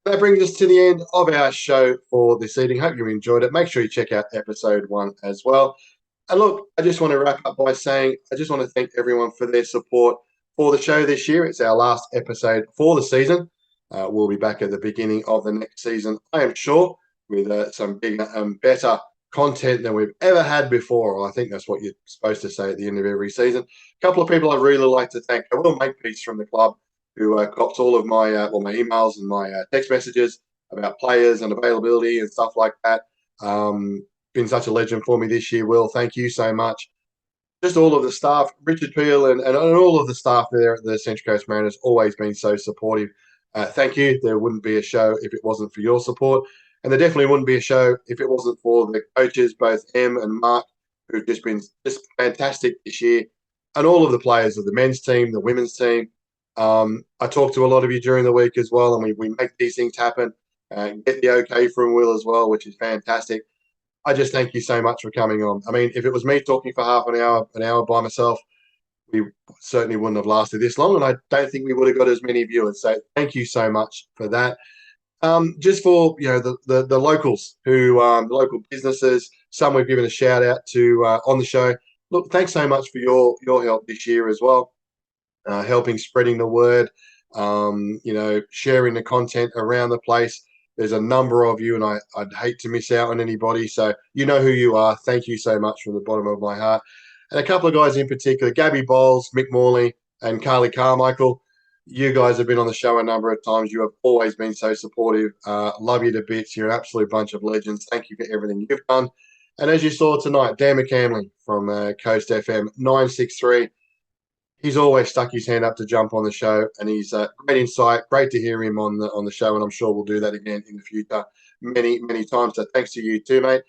That brings us to the end of our show for this evening. Hope you enjoyed it. Make sure you check out episode 1 as well. And look, I just want to wrap up by saying I just want to thank everyone for their support for the show this year. It's our last episode for the season. We'll be back at the beginning of the next season, I am sure, with some bigger and better content than we've ever had before. I think that's what you're supposed to say at the end of every season. A couple of people I'd really like to thank. I will make peace from the club, who cops all of my my emails and my text messages about players and availability and stuff like that. Been such a legend for me this year, Will. Thank you so much. Just all of the staff, Richard Peel and all of the staff there at the Central Coast Mariners, always been so supportive. Thank you. There wouldn't be a show if it wasn't for your support. And there definitely wouldn't be a show if it wasn't for the coaches, both Em and Mark, who've just been just fantastic this year, and all of the players of the men's team, the women's team. I talked to a lot of you during the week as well, and we make these things happen and get the okay from Will as well, which is fantastic. I just thank you so much for coming on. I mean, if it was me talking for half an hour by myself, we certainly wouldn't have lasted this long, and I don't think we would have got as many viewers. So thank you so much for that. Just for the locals who the local businesses, some we've given a shout out to on the show. Look, thanks so much for your help this year as well. Helping spreading the word, sharing the content around the place. There's a number of you, and I'd hate to miss out on anybody. So you know who you are. Thank you so much from the bottom of my heart. And a couple of guys in particular, Gabby Bowles, Mick Morley, and Carly Carmichael. You guys have been on the show a number of times. You have always been so supportive. Love you to bits. You're an absolute bunch of legends. Thank you for everything you've done. And as you saw tonight, Dan McCamley from Coast FM 963. He's always stuck his hand up to jump on the show, and he's great insight. Great to hear him on the show, and I'm sure we'll do that again in the future many, many times. So thanks to you too, mate.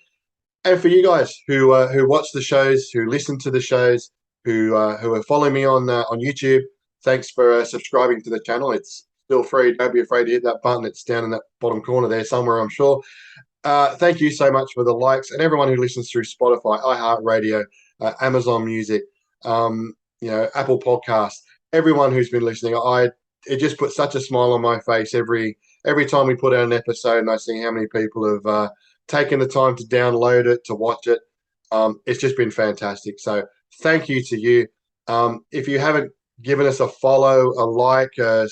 And for you guys who watch the shows, who listen to the shows, who are following me on YouTube, thanks for subscribing to the channel. It's still free. Don't be afraid to hit that button. It's down in that bottom corner there somewhere, I'm sure. Thank you so much for the likes, and everyone who listens through Spotify, iHeartRadio, Amazon Music, Apple Podcasts, everyone who's been listening. It just puts such a smile on my face every time we put out an episode and I see how many people have taken the time to download it, to watch it. It's just been fantastic. So thank you to you. If you haven't given us a follow, a like, a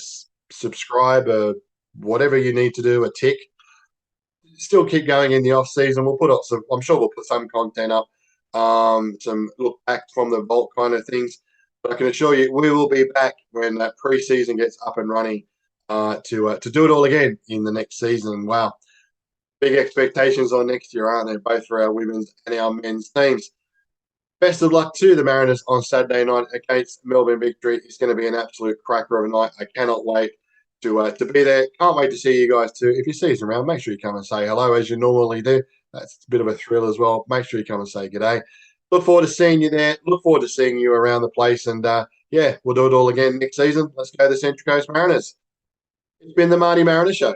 subscribe, whatever you need to do, a tick, still keep going in the off season. We'll put up I'm sure we'll put some content up, some look back from the vault kind of things. But I can assure you, we will be back when that pre-season gets up and running to do it all again in the next season. Wow, big expectations on next year, aren't there? Both for our women's and our men's teams. Best of luck to the Mariners on Saturday night against Melbourne Victory. It's going to be an absolute cracker of a night. I cannot wait to be there. Can't wait to see you guys too. If you see us around, make sure you come and say hello as you normally do. That's a bit of a thrill as well. Make sure you come and say good day. Look forward to seeing you there. Look forward to seeing you around the place. And, we'll do it all again next season. Let's go the Central Coast Mariners. It's been the MartyMariner Show.